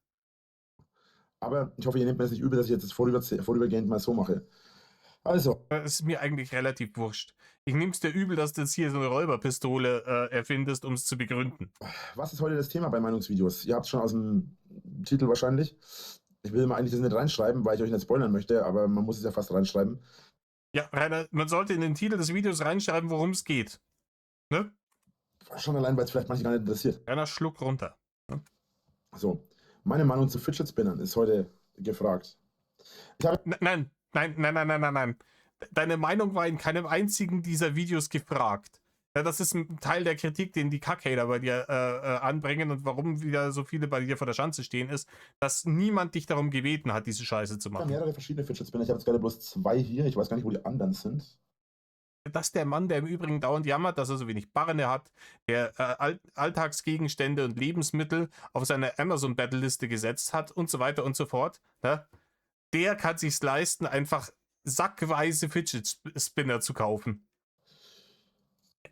Aber ich hoffe, ihr nehmt mir das nicht übel, dass ich jetzt das vorübergehend mal so mache. Also. Das ist mir eigentlich relativ wurscht. Ich nehme es dir übel, dass du jetzt hier so eine Räuberpistole erfindest, um es zu begründen. Was ist heute das Thema bei Meinungsvideos? Ihr habt es schon aus dem Titel wahrscheinlich. Ich will mal eigentlich das nicht reinschreiben, weil ich euch nicht spoilern möchte, aber man muss es ja fast reinschreiben. Ja, Rainer, man sollte in den Titel des Videos reinschreiben, worum es geht. Ne? Schon allein, weil es vielleicht manche gar nicht interessiert. Rainer, schluck runter. Ne? So, meine Meinung zu Fidget Spinnern ist heute gefragt. Nein. Deine Meinung war in keinem einzigen dieser Videos gefragt. Ja, das ist ein Teil der Kritik, den die Kackhater bei dir anbringen und warum wieder so viele bei dir vor der Schanze stehen, ist, dass niemand dich darum gebeten hat, diese Scheiße zu machen. Ich habe mehrere verschiedene Fidget Spinner. Ich habe jetzt gerade bloß 2 hier. Ich weiß gar nicht, wo die anderen sind. Dass der Mann, der im Übrigen dauernd jammert, dass er so wenig Barne hat, der Alltagsgegenstände und Lebensmittel auf seine Amazon-Battle-Liste gesetzt hat und so weiter und so fort, ne? Der kann sich's leisten, einfach sackweise Fidget Spinner zu kaufen.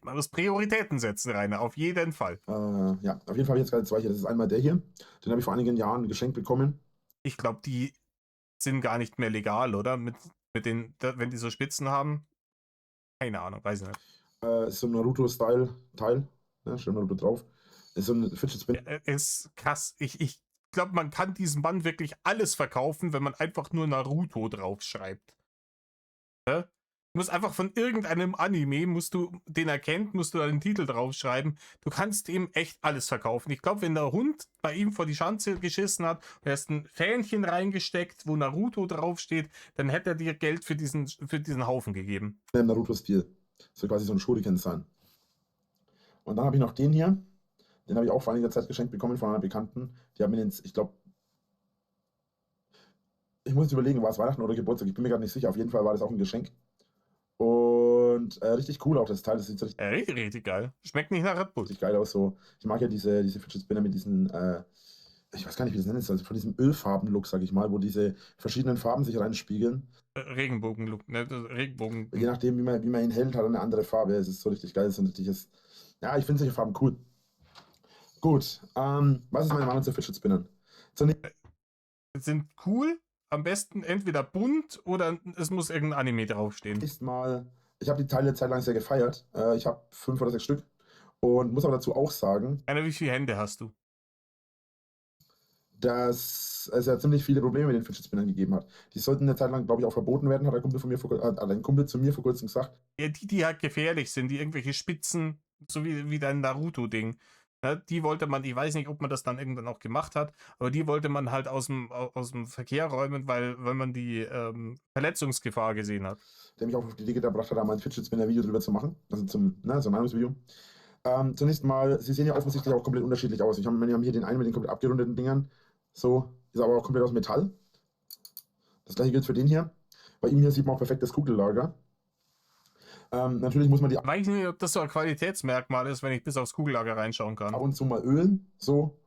Man muss Prioritäten setzen, Rainer, auf jeden Fall. Ja, auf jeden Fall habe ich jetzt gerade 2 hier. Das ist einmal der hier. Den habe ich vor einigen Jahren geschenkt bekommen. Ich glaube, die sind gar nicht mehr legal, oder? Mit den, wenn die so Spitzen haben. Keine Ahnung, weiß ich nicht. Ist so ein Naruto-Style-Teil. Ne, steht Naruto drauf. Ist so ein Fidget Spinner. Ist krass. Ich glaube, man kann diesem Mann wirklich alles verkaufen, wenn man einfach nur Naruto draufschreibt. Ja? Du musst einfach von irgendeinem Anime, den er kennt, musst du da den Titel draufschreiben. Du kannst ihm echt alles verkaufen. Ich glaube, wenn der Hund bei ihm vor die Schanze geschissen hat, und er hast ein Fähnchen reingesteckt, wo Naruto draufsteht, dann hätte er dir Geld für diesen Haufen gegeben. Im Naruto-Stil. Soll quasi so ein Shuriken sein. Und dann habe ich noch den hier. Den habe ich auch vor einiger Zeit geschenkt bekommen von einer Bekannten. Die haben mir den, ich glaube, ich muss jetzt überlegen, war es Weihnachten oder Geburtstag? Ich bin mir gerade nicht sicher. Auf jeden Fall war das auch ein Geschenk. Und richtig cool auch das Teil. Das sieht so richtig geil. Schmeckt nicht nach Red Bull. Richtig geil aus. So. Ich mag ja diese Fidget Spinner mit diesen, ich weiß gar nicht, wie das nennen soll, also von diesem Ölfarben-Look, sag ich mal, wo diese verschiedenen Farben sich reinspiegeln. Regenbogen-Look, ne? Regenbogen. Je nachdem, wie man ihn hält, hat er eine andere Farbe. Es ist so richtig geil. Es ist ein richtiges, ja, ich finde solche Farben cool. Gut, was ist meine Meinung zu Fidget Spinnern? Sind cool. Am besten entweder bunt oder es muss irgendein Anime draufstehen. Ich habe die Teile zeitlang sehr gefeiert. Ich habe 5 oder 6 Stück und muss aber dazu auch sagen, wie viele Hände hast du? Dass es ja ziemlich viele Probleme mit den Fidget Spinnern gegeben hat. Die sollten eine Zeit lang, glaube ich, auch verboten werden, hat ein Kumpel zu mir vor kurzem gesagt. Ja, die halt gefährlich sind, die irgendwelche Spitzen, so wie dein Naruto-Ding. Ja, die wollte man, ich weiß nicht, ob man das dann irgendwann auch gemacht hat, aber die wollte man halt aus dem Verkehr räumen, weil man die Verletzungsgefahr gesehen hat. Der mich auch auf die Idee gebracht hat, da mal ein Fidget Spinner-Video drüber zu machen. Also so ein Meinungsvideo. Zunächst mal, sie sehen ja offensichtlich auch komplett unterschiedlich aus. Wir haben hier den einen mit den komplett abgerundeten Dingern. So, ist aber auch komplett aus Metall. Das gleiche gilt für den hier. Bei ihm hier sieht man auch perfekt das Kugellager. Natürlich muss man die Weiß nicht, ob das so ein Qualitätsmerkmal ist, wenn ich bis aufs Kugellager reinschauen ab kann. und zu mal ölen. So.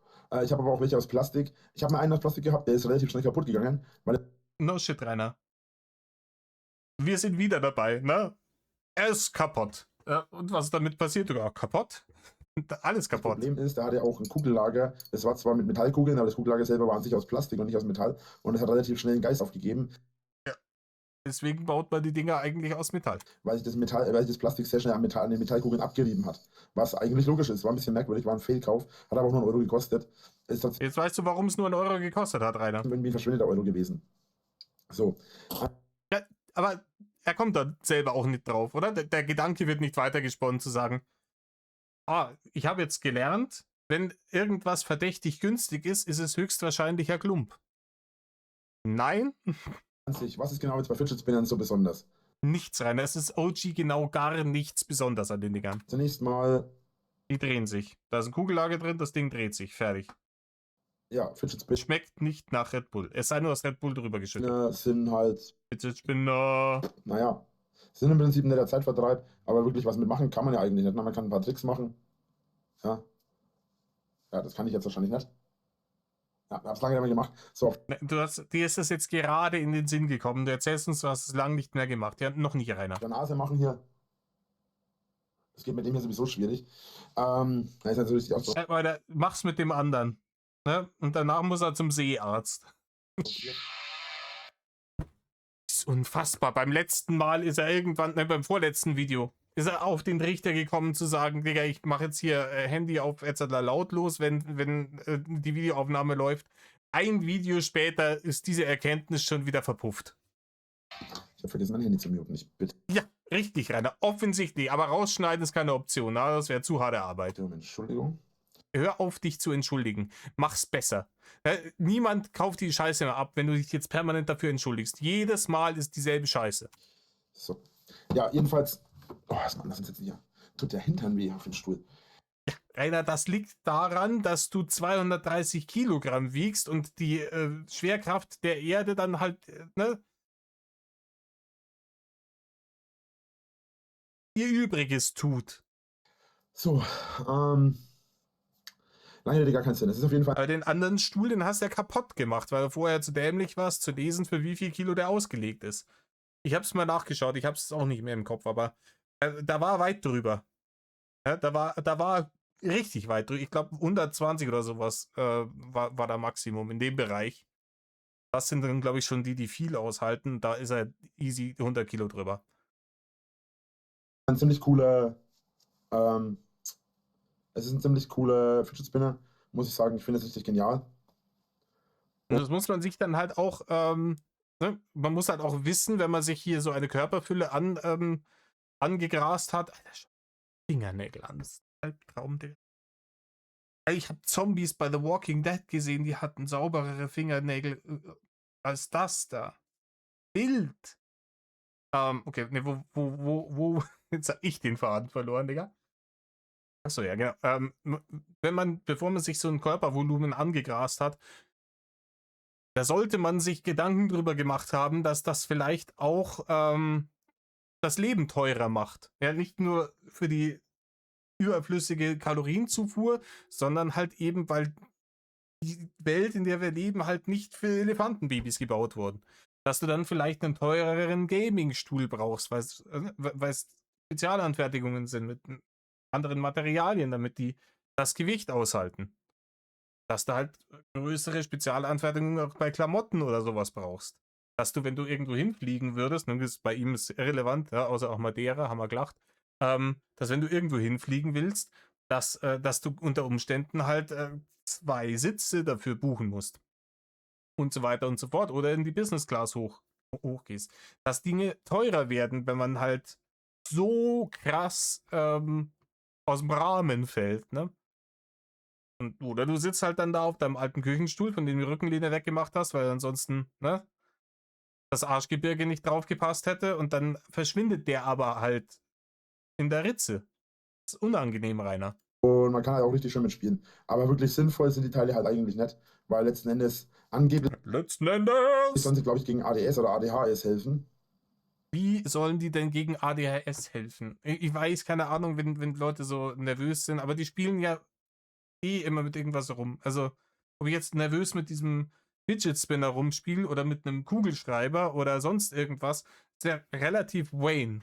Ich habe aber auch welche aus Plastik. Ich habe mal einen aus Plastik gehabt, der ist relativ schnell kaputt gegangen, weil No shit, Rainer. Wir sind wieder dabei, ne? Er ist kaputt. Und was ist damit passiert? Ja, kaputt? Alles das kaputt. Problem ist, der hatte auch ein Kugellager. Es war zwar mit Metallkugeln, aber das Kugellager selber war an sich aus Plastik und nicht aus Metall. Und es hat relativ schnell den Geist aufgegeben, Deswegen baut man die Dinger eigentlich aus Metall. weil sich das Plastik sehr schnell an den Metallkugeln abgerieben hat. Was eigentlich logisch ist. War ein bisschen merkwürdig, war ein Fehlkauf, hat aber auch nur einen Euro gekostet. Ist trotzdem Jetzt weißt du, warum es nur einen Euro gekostet hat, Rainer. irgendwie ein verschwindeter Euro gewesen. So. Ja, aber er kommt da selber auch nicht drauf, oder? Der Gedanke wird nicht weitergesponnen zu sagen, ich habe jetzt gelernt, wenn irgendwas verdächtig günstig ist, ist es höchstwahrscheinlich ein Klump. Nein, Was ist genau jetzt bei Fidget Spinnern so besonders? nichts, Rainer. Es ist OG genau gar nichts Besonderes an den Dingern. Zunächst mal, Die drehen sich. Da ist ein Kugellager drin, das Ding dreht sich. Fertig. ja, Fidget Spinner Schmeckt nicht nach Red Bull. Es sei nur aus Red Bull drüber geschüttet. sind halt, Bitte Spinner. naja, sind im Prinzip ein netter Zeitvertreib, aber wirklich was mitmachen kann man ja eigentlich nicht. Man kann ein paar Tricks machen. Ja. Ja, das kann ich jetzt wahrscheinlich nicht. Ja, hab's lange nicht mehr gemacht. So, Dir ist das jetzt gerade in den Sinn gekommen. Du erzählst uns, du hast es lange nicht mehr gemacht. Ja, noch nicht, Rainer. auf der Nase machen hier. Das geht mit dem hier sowieso schwierig. Da ist natürlich auch so. Weiter, mach's mit dem anderen. Ne? Und danach muss er zum Seearzt. Das ist unfassbar. Beim letzten Mal ist er irgendwann, beim vorletzten Video, ist er auf den Trichter gekommen zu sagen, Digga, ich mache jetzt hier Handy auf lautlos, wenn die Videoaufnahme läuft. Ein Video später ist diese Erkenntnis schon wieder verpufft. Ich habe vergessen, mein Handy zu muten. Ich bitte Ja, richtig, Rainer. Offensichtlich. Aber rausschneiden ist keine Option. Na, das wäre zu harte Arbeit. um Entschuldigung. Hör auf, dich zu entschuldigen. Mach's besser. Niemand kauft die Scheiße mehr ab, wenn du dich jetzt permanent dafür entschuldigst. Jedes Mal ist dieselbe Scheiße. So. Ja, jedenfalls. Oh, was machen das jetzt hier? Tut der Hintern weh auf den Stuhl. Rainer, das liegt daran, dass du 230 Kilogramm wiegst und die Schwerkraft der Erde dann halt, ihr Übriges tut. So, lange Rede, gar keinen Sinn. Es ist auf jeden Fall. Aber den anderen Stuhl, den hast du ja kaputt gemacht, weil du vorher zu dämlich warst, zu lesen, für wie viel Kilo der ausgelegt ist. Ich hab's mal nachgeschaut, ich hab's auch nicht mehr im Kopf, aber da war weit drüber. Ja, da war richtig weit drüber. Ich glaube 120 oder sowas war da Maximum in dem Bereich. Das sind dann, glaube ich, schon die viel aushalten. Da ist er easy 100 Kilo drüber. Ein ziemlich cooler. Es ist ein ziemlich cooler Fidget Spinner, muss ich sagen. Ich finde es richtig genial. Und das muss man sich dann halt auch, ne? Man muss halt auch wissen, wenn man sich hier so eine Körperfülle angegrast hat. Alter, Fingernägel an. Das ist ein Albtraum, Digga. Ich habe Zombies bei The Walking Dead gesehen, die hatten sauberere Fingernägel als das da. Bild. Okay, ne, wo jetzt hab ich den Faden verloren, Digga. Achso, ja, genau. Bevor man sich so ein Körpervolumen angegrast hat, da sollte man sich Gedanken drüber gemacht haben, dass das vielleicht auch das Leben teurer macht. Ja, nicht nur für die überflüssige Kalorienzufuhr, sondern halt eben, weil die Welt, in der wir leben, halt nicht für Elefantenbabys gebaut wurden. Dass du dann vielleicht einen teureren Gaming-Stuhl brauchst, weil es Spezialanfertigungen sind mit anderen Materialien, damit die das Gewicht aushalten. Dass du halt größere Spezialanfertigungen auch bei Klamotten oder sowas brauchst. Dass du, wenn du irgendwo hinfliegen würdest, nun ist bei ihm ist irrelevant, ja, außer auch Madeira, haben wir gelacht, dass wenn du irgendwo hinfliegen willst, dass du unter Umständen halt 2 Sitze dafür buchen musst. Und so weiter und so fort. Oder in die Business Class hochgehst. Dass Dinge teurer werden, wenn man halt so krass aus dem Rahmen fällt, ne? Oder du sitzt halt dann da auf deinem alten Küchenstuhl, von dem du die Rückenlehne weggemacht hast, weil ansonsten, ne, das Arschgebirge nicht draufgepasst hätte und dann verschwindet der aber halt in der Ritze. Das ist unangenehm, Rainer. Und man kann halt auch richtig schön mitspielen. Aber wirklich sinnvoll sind die Teile halt eigentlich nicht. Weil letzten Endes angeblich Letzten sollen Endes! sie, glaube ich, gegen ADS oder ADHS helfen. Wie sollen die denn gegen ADHS helfen? Ich weiß, keine Ahnung, wenn Leute so nervös sind, aber die spielen ja eh immer mit irgendwas rum. Also, ob ich jetzt nervös mit diesem Fidget Spinner rumspiele oder mit einem Kugelschreiber oder sonst irgendwas, ist ja relativ Wayne.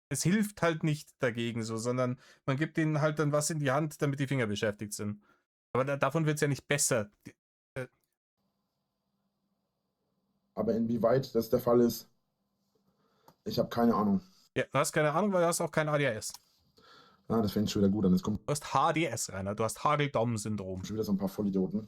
Es hilft halt nicht dagegen so, sondern man gibt denen halt dann was in die Hand, damit die Finger beschäftigt sind. Aber davon wird es ja nicht besser. Aber inwieweit das der Fall ist, ich habe keine Ahnung. Ja, du hast keine Ahnung, weil du hast auch kein ADHS. Ah, das fängt schon wieder gut an. Jetzt kommen Du hast HDS, Rainer. Du hast Hagel-Dom-Syndrom. schon wieder so ein paar Vollidioten.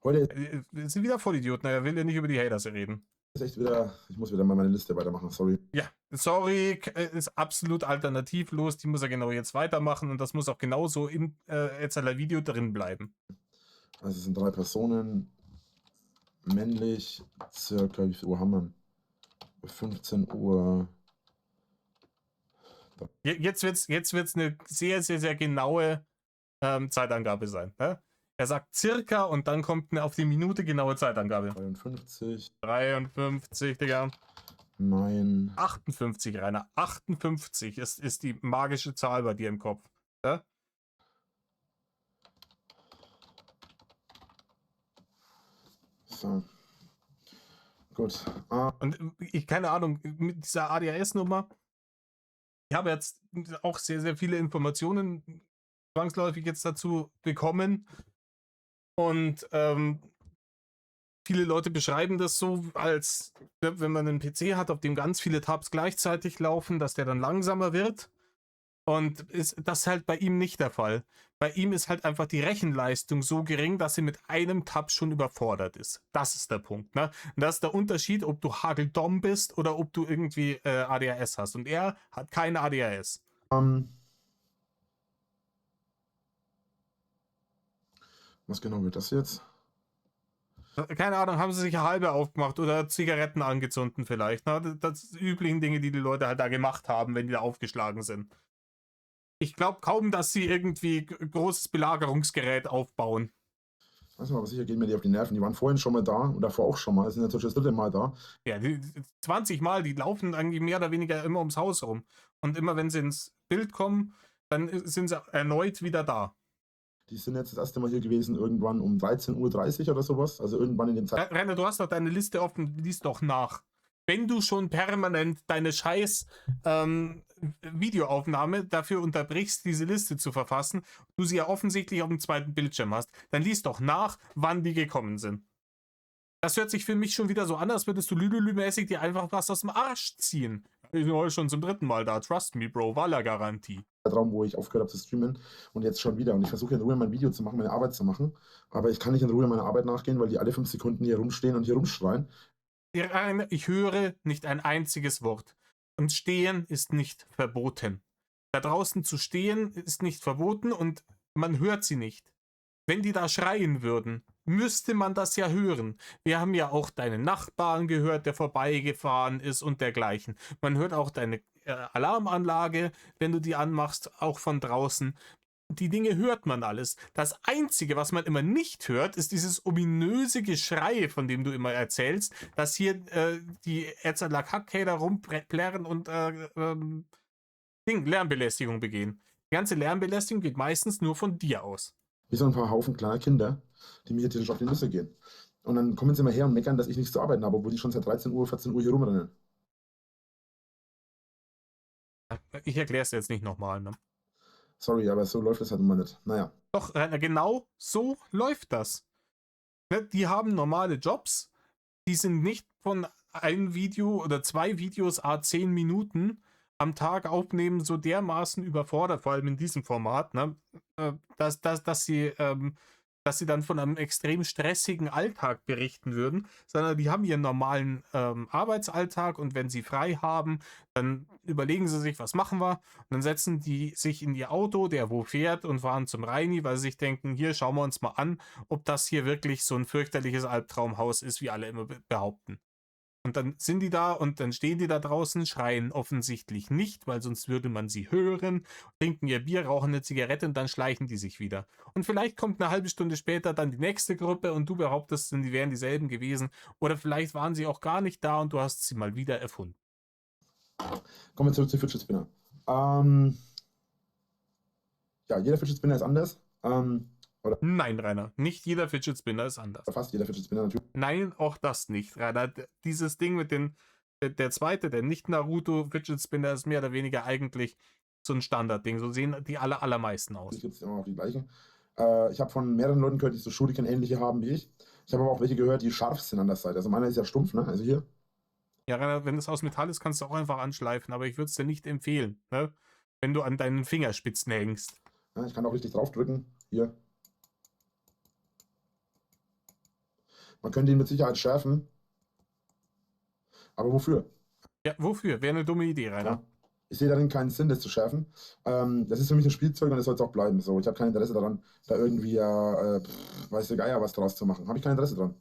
Heute Wir sind wieder Vollidioten. Er will ja nicht über die Haters reden. ist echt wieder, ich muss wieder mal meine Liste weitermachen, sorry. Ja, sorry, ist absolut alternativlos. Die muss er genau jetzt weitermachen und das muss auch genauso im Video drin bleiben. Also es sind 3 Personen, männlich, circa, wie viel Uhr haben wir? 15 Uhr. Jetzt wird's eine sehr, sehr, sehr genaue Zeitangabe sein. Ne? Er sagt circa und dann kommt eine auf die Minute genaue Zeitangabe. 53. 53, Digga. Nein. 58, Rainer. 58 ist die magische Zahl bei dir im Kopf. Ja? So. Gut. Und ich, keine Ahnung, mit dieser ADHS-Nummer, ich habe jetzt auch sehr, sehr viele Informationen zwangsläufig jetzt dazu bekommen. Und viele Leute beschreiben das so, als wenn man einen PC hat, auf dem ganz viele Tabs gleichzeitig laufen, dass der dann langsamer wird. Und das ist halt bei ihm nicht der Fall. Bei ihm ist halt einfach die Rechenleistung so gering, dass sie mit einem Tab schon überfordert ist. Das ist der Punkt. Ne? Und das ist der Unterschied, ob du Hageldom bist oder ob du irgendwie ADHS hast. Und er hat keine ADHS. Was genau wird das jetzt? Keine Ahnung, haben sie sich eine halbe aufgemacht oder Zigaretten angezündet vielleicht. Ne? Das sind die üblichen Dinge, die Leute halt da gemacht haben, wenn die da aufgeschlagen sind. Ich glaube kaum, dass sie irgendwie großes Belagerungsgerät aufbauen. Weiß mal, aber sicher gehen mir die auf die Nerven. Die waren vorhin schon mal da und davor auch schon mal. Das sind natürlich das 3. Mal da. Ja, 20 Mal, die laufen eigentlich mehr oder weniger immer ums Haus rum. Und immer wenn sie ins Bild kommen, dann sind sie erneut wieder da. Die sind jetzt das erste Mal hier gewesen, irgendwann um 13:30 Uhr oder sowas. Also irgendwann in dem Zeit. Rainer, du hast doch deine Liste offen, lies doch nach. Wenn du schon permanent deine scheiß Videoaufnahme dafür unterbrichst, diese Liste zu verfassen, du sie ja offensichtlich auf dem zweiten Bildschirm hast, dann lies doch nach, wann die gekommen sind. Das hört sich für mich schon wieder so an, als würdest du Lülülü-mäßig dir einfach was aus dem Arsch ziehen. Ich bin heute schon zum 3. Mal da. Trust me, Bro. Walla-Garantie. Raum, wo ich aufgehört habe zu streamen und jetzt schon wieder. Und ich versuche in Ruhe mein Video zu machen, meine Arbeit zu machen. Aber ich kann nicht in Ruhe meiner Arbeit nachgehen, weil die alle 5 Sekunden hier rumstehen und hier rumschreien. Ich höre nicht ein einziges Wort. Und stehen ist nicht verboten. Da draußen zu stehen ist nicht verboten und man hört sie nicht. Wenn die da schreien würden, müsste man das ja hören. Wir haben ja auch deinen Nachbarn gehört, der vorbeigefahren ist und dergleichen. Man hört auch deine Alarmanlage, wenn du die anmachst, auch von draußen. Die Dinge hört man alles. Das Einzige, was man immer nicht hört, ist dieses ominöse Geschrei, von dem du immer erzählst, dass hier die Erzerlack-Hackhader rumplärren und Lärmbelästigung begehen. Die ganze Lärmbelästigung geht meistens nur von dir aus. Wie so ein paar Haufen kleiner Kinder, die mir hier tierisch auf die Nüsse gehen. Und dann kommen sie mal her und meckern, dass ich nichts zu arbeiten habe, obwohl die schon seit 13 Uhr, 14 Uhr hier rumrennen. Ich erkläre es jetzt nicht nochmal. Ne? Sorry, aber so läuft das halt immer nicht. Naja. Doch, Rainer, genau so läuft das. Ne? Die haben normale Jobs, die sind nicht von ein Video oder 2 Videos à 10 Minuten am Tag aufnehmen so dermaßen überfordert, vor allem in diesem Format, ne? dass sie dann von einem extrem stressigen Alltag berichten würden, sondern die haben ihren normalen Arbeitsalltag und wenn sie frei haben, dann überlegen sie sich, was machen wir? Und dann setzen die sich in ihr Auto, der wo fährt und fahren zum Reini, weil sie sich denken, hier schauen wir uns mal an, ob das hier wirklich so ein fürchterliches Albtraumhaus ist, wie alle immer behaupten. Und dann sind die da und dann stehen die da draußen, schreien offensichtlich nicht, weil sonst würde man sie hören, trinken ihr Bier, rauchen eine Zigarette und dann schleichen die sich wieder. Und vielleicht kommt eine halbe Stunde später dann die nächste Gruppe und du behauptest, die wären dieselben gewesen. Oder vielleicht waren sie auch gar nicht da und du hast sie mal wieder erfunden. Kommen wir zurück zu Fidget Spinner. Ja, jeder Fidget Spinner ist anders. Oder Nein, Rainer, nicht jeder Fidget Spinner ist anders. fast jeder Fidget Spinner natürlich. Nein, auch das nicht, Rainer. Dieses Ding mit der zweite, der nicht Naruto Fidget Spinner ist mehr oder weniger eigentlich so ein Standardding. So sehen die allermeisten aus. Es gibt immer noch die gleichen. Ich habe von mehreren Leuten gehört, die so Shuriken-ähnliche haben wie ich. Ich habe aber auch welche gehört, die scharf sind an der Seite. Also meiner ist ja stumpf, ne? Also hier. Ja, Rainer, wenn es aus Metall ist, kannst du auch einfach anschleifen, aber ich würde es dir nicht empfehlen, ne? Wenn du an deinen Fingerspitzen hängst. Ja, ich kann auch richtig draufdrücken. Hier. Man könnte ihn mit Sicherheit schärfen. Aber wofür? Ja, wofür? Wäre eine dumme Idee, Rainer. Ja. Ich sehe darin keinen Sinn, das zu schärfen. Das ist für mich ein Spielzeug und das soll es auch bleiben. So, ich habe kein Interesse daran, da irgendwie, weiß der Geier, was draus zu machen. Habe ich kein Interesse dran.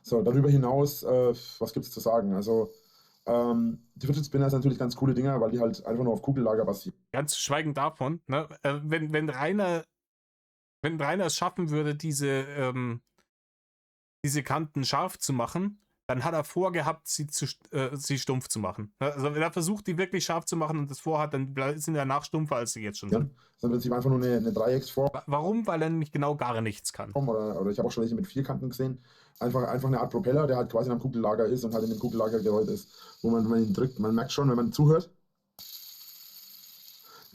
So, darüber hinaus, was gibt es zu sagen? Also, die Fidget Spinner sind natürlich ganz coole Dinger, weil die halt einfach nur auf Kugellager basieren. Ganz schweigend davon, ne? Wenn Rainer es schaffen würde, diese Kanten scharf zu machen, dann hat er vorgehabt, sie stumpf zu machen. Also wenn er versucht, die wirklich scharf zu machen und das vorhat, dann sind die danach stumpfer, als sie jetzt schon Ja? sind. Das ist im Prinzip einfach nur eine Dreiecksform. Warum? Weil er nämlich genau gar nichts kann. Oder ich habe auch schon welche mit Vierkanten gesehen. Einfach eine Art Propeller, der halt quasi am Kugellager ist und halt in dem Kugellager gerollt ist, wo man, wenn man ihn drückt, man merkt schon, wenn man zuhört,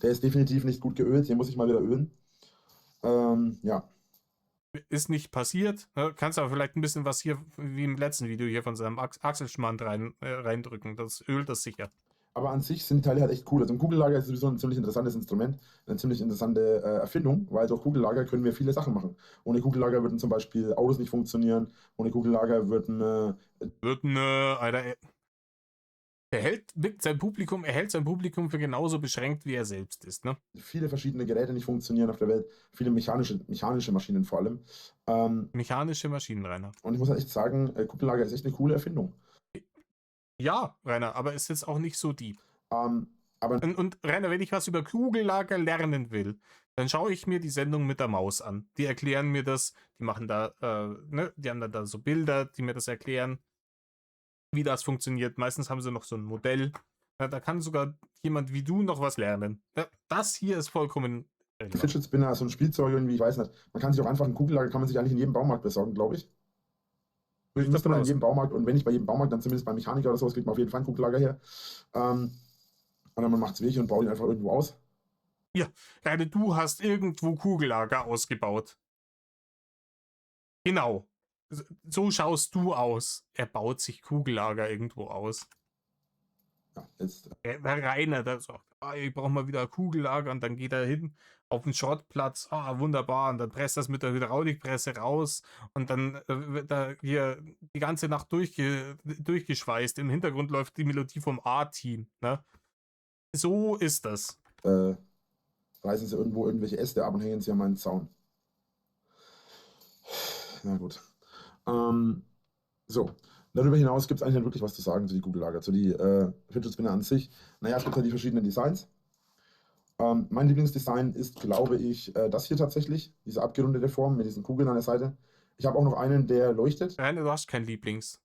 der ist definitiv nicht gut geölt, den muss ich mal wieder ölen. Ja. Ist nicht passiert. Ne? Kannst aber vielleicht ein bisschen was hier, wie im letzten Video hier von seinem Achselschmand reindrücken. Das ölt das sicher. Aber an sich sind die Teile halt echt cool. Also ein Kugellager ist sowieso ein ziemlich interessantes Instrument, eine ziemlich interessante Erfindung, weil durch Kugellager können wir viele Sachen machen. Ohne Kugellager würden zum Beispiel Autos nicht funktionieren. Ohne Kugellager würden... Alter, er hält sein Publikum für genauso beschränkt, wie er selbst ist, ne? viele verschiedene Geräte nicht funktionieren auf der Welt. Viele mechanische Maschinen vor allem. Mechanische Maschinen, Rainer. Und ich muss halt echt sagen, Kugellager ist echt eine coole Erfindung. Ja, Rainer, aber ist jetzt auch nicht so deep. Aber Und Rainer, wenn ich was über Kugellager lernen will, dann schaue ich mir die Sendung mit der Maus an. Die erklären mir das, die machen da, ne, die haben dann da so Bilder, die mir das erklären, wie das funktioniert. Meistens haben sie noch so ein Modell. Ja, da kann sogar jemand wie du noch was lernen. Ja, das hier ist vollkommen Fidget Spinner, so ein Spielzeug irgendwie, ich weiß nicht. Man kann sich auch einfach ein Kugellager, kann man sich eigentlich in jedem Baumarkt besorgen, glaube ich. Ich Müsste man in jedem Baumarkt, und wenn nicht bei jedem Baumarkt, dann zumindest beim Mechaniker oder sowas, kriegt man auf jeden Fall ein Kugellager her. Oder man macht es weg und baut ihn einfach irgendwo aus. Ja, gerade du hast irgendwo Kugellager ausgebaut. Genau. So schaust du aus. Er baut sich Kugellager irgendwo aus. Ja, jetzt. Der Rainer, der sagt, ich brauche mal wieder ein Kugellager, und dann geht er hin auf den Schrottplatz, wunderbar, und dann presst das mit der Hydraulikpresse raus und dann wird da hier die ganze Nacht durchgeschweißt. Im Hintergrund läuft die Melodie vom A-Team. Ne? So ist das. Reißen sie irgendwo irgendwelche Äste ab und hängen sie an meinen Zaun. Na gut. So. Darüber hinaus gibt es eigentlich nicht wirklich was zu sagen zu die Kugellager, zu die Fidget Spinner an sich. Naja, es gibt ja die verschiedenen Designs. Mein Lieblingsdesign ist, glaube ich, das hier tatsächlich, diese abgerundete Form mit diesen Kugeln an der Seite. Ich habe auch noch einen, der leuchtet. Nein, du hast keinen Lieblings.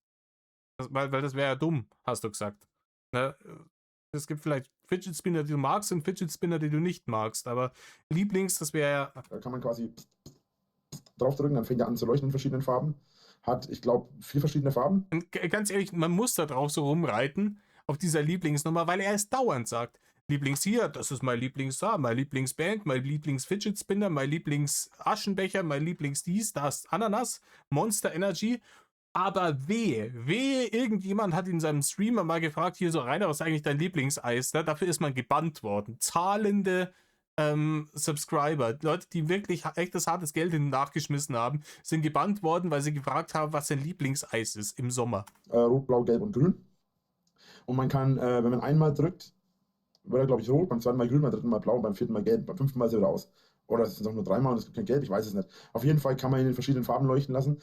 Weil das wäre ja dumm, hast du gesagt. Ne? Es gibt vielleicht Fidget Spinner, die du magst, und Fidget Spinner, die du nicht magst. Aber Lieblings, das wäre ja... Da kann man quasi draufdrücken, dann fängt er an zu leuchten in verschiedenen Farben. Hat, ich glaube, 4 verschiedene Farben. Und ganz ehrlich, man muss da drauf so rumreiten, auf dieser Lieblingsnummer, weil er es dauernd sagt. Lieblings hier, das ist mein Lieblings da, mein Lieblingsband, mein Lieblings-Fidget Spinner, mein Lieblings-Aschenbecher, mein Lieblings-dies, das, Ananas, Monster Energy. Aber wehe, irgendjemand hat in seinem Streamer mal gefragt, hier so, Rainer, was ist eigentlich dein Lieblingseis? Ne? Dafür ist man gebannt worden. Zahlende Subscriber, Leute, die wirklich echtes hartes Geld nachgeschmissen haben, sind gebannt worden, weil sie gefragt haben, was sein Lieblingseis ist im Sommer. Rot, Blau, Gelb und Grün. Und man kann, wenn man einmal drückt, wird er, glaube ich, rot, beim zweiten Mal grün, beim dritten Mal blau, beim vierten Mal gelb, beim fünften Mal ist er wieder aus. Oder es sind auch nur 3 Mal und es gibt kein Gelb, ich weiß es nicht. Auf jeden Fall kann man ihn in verschiedenen Farben leuchten lassen.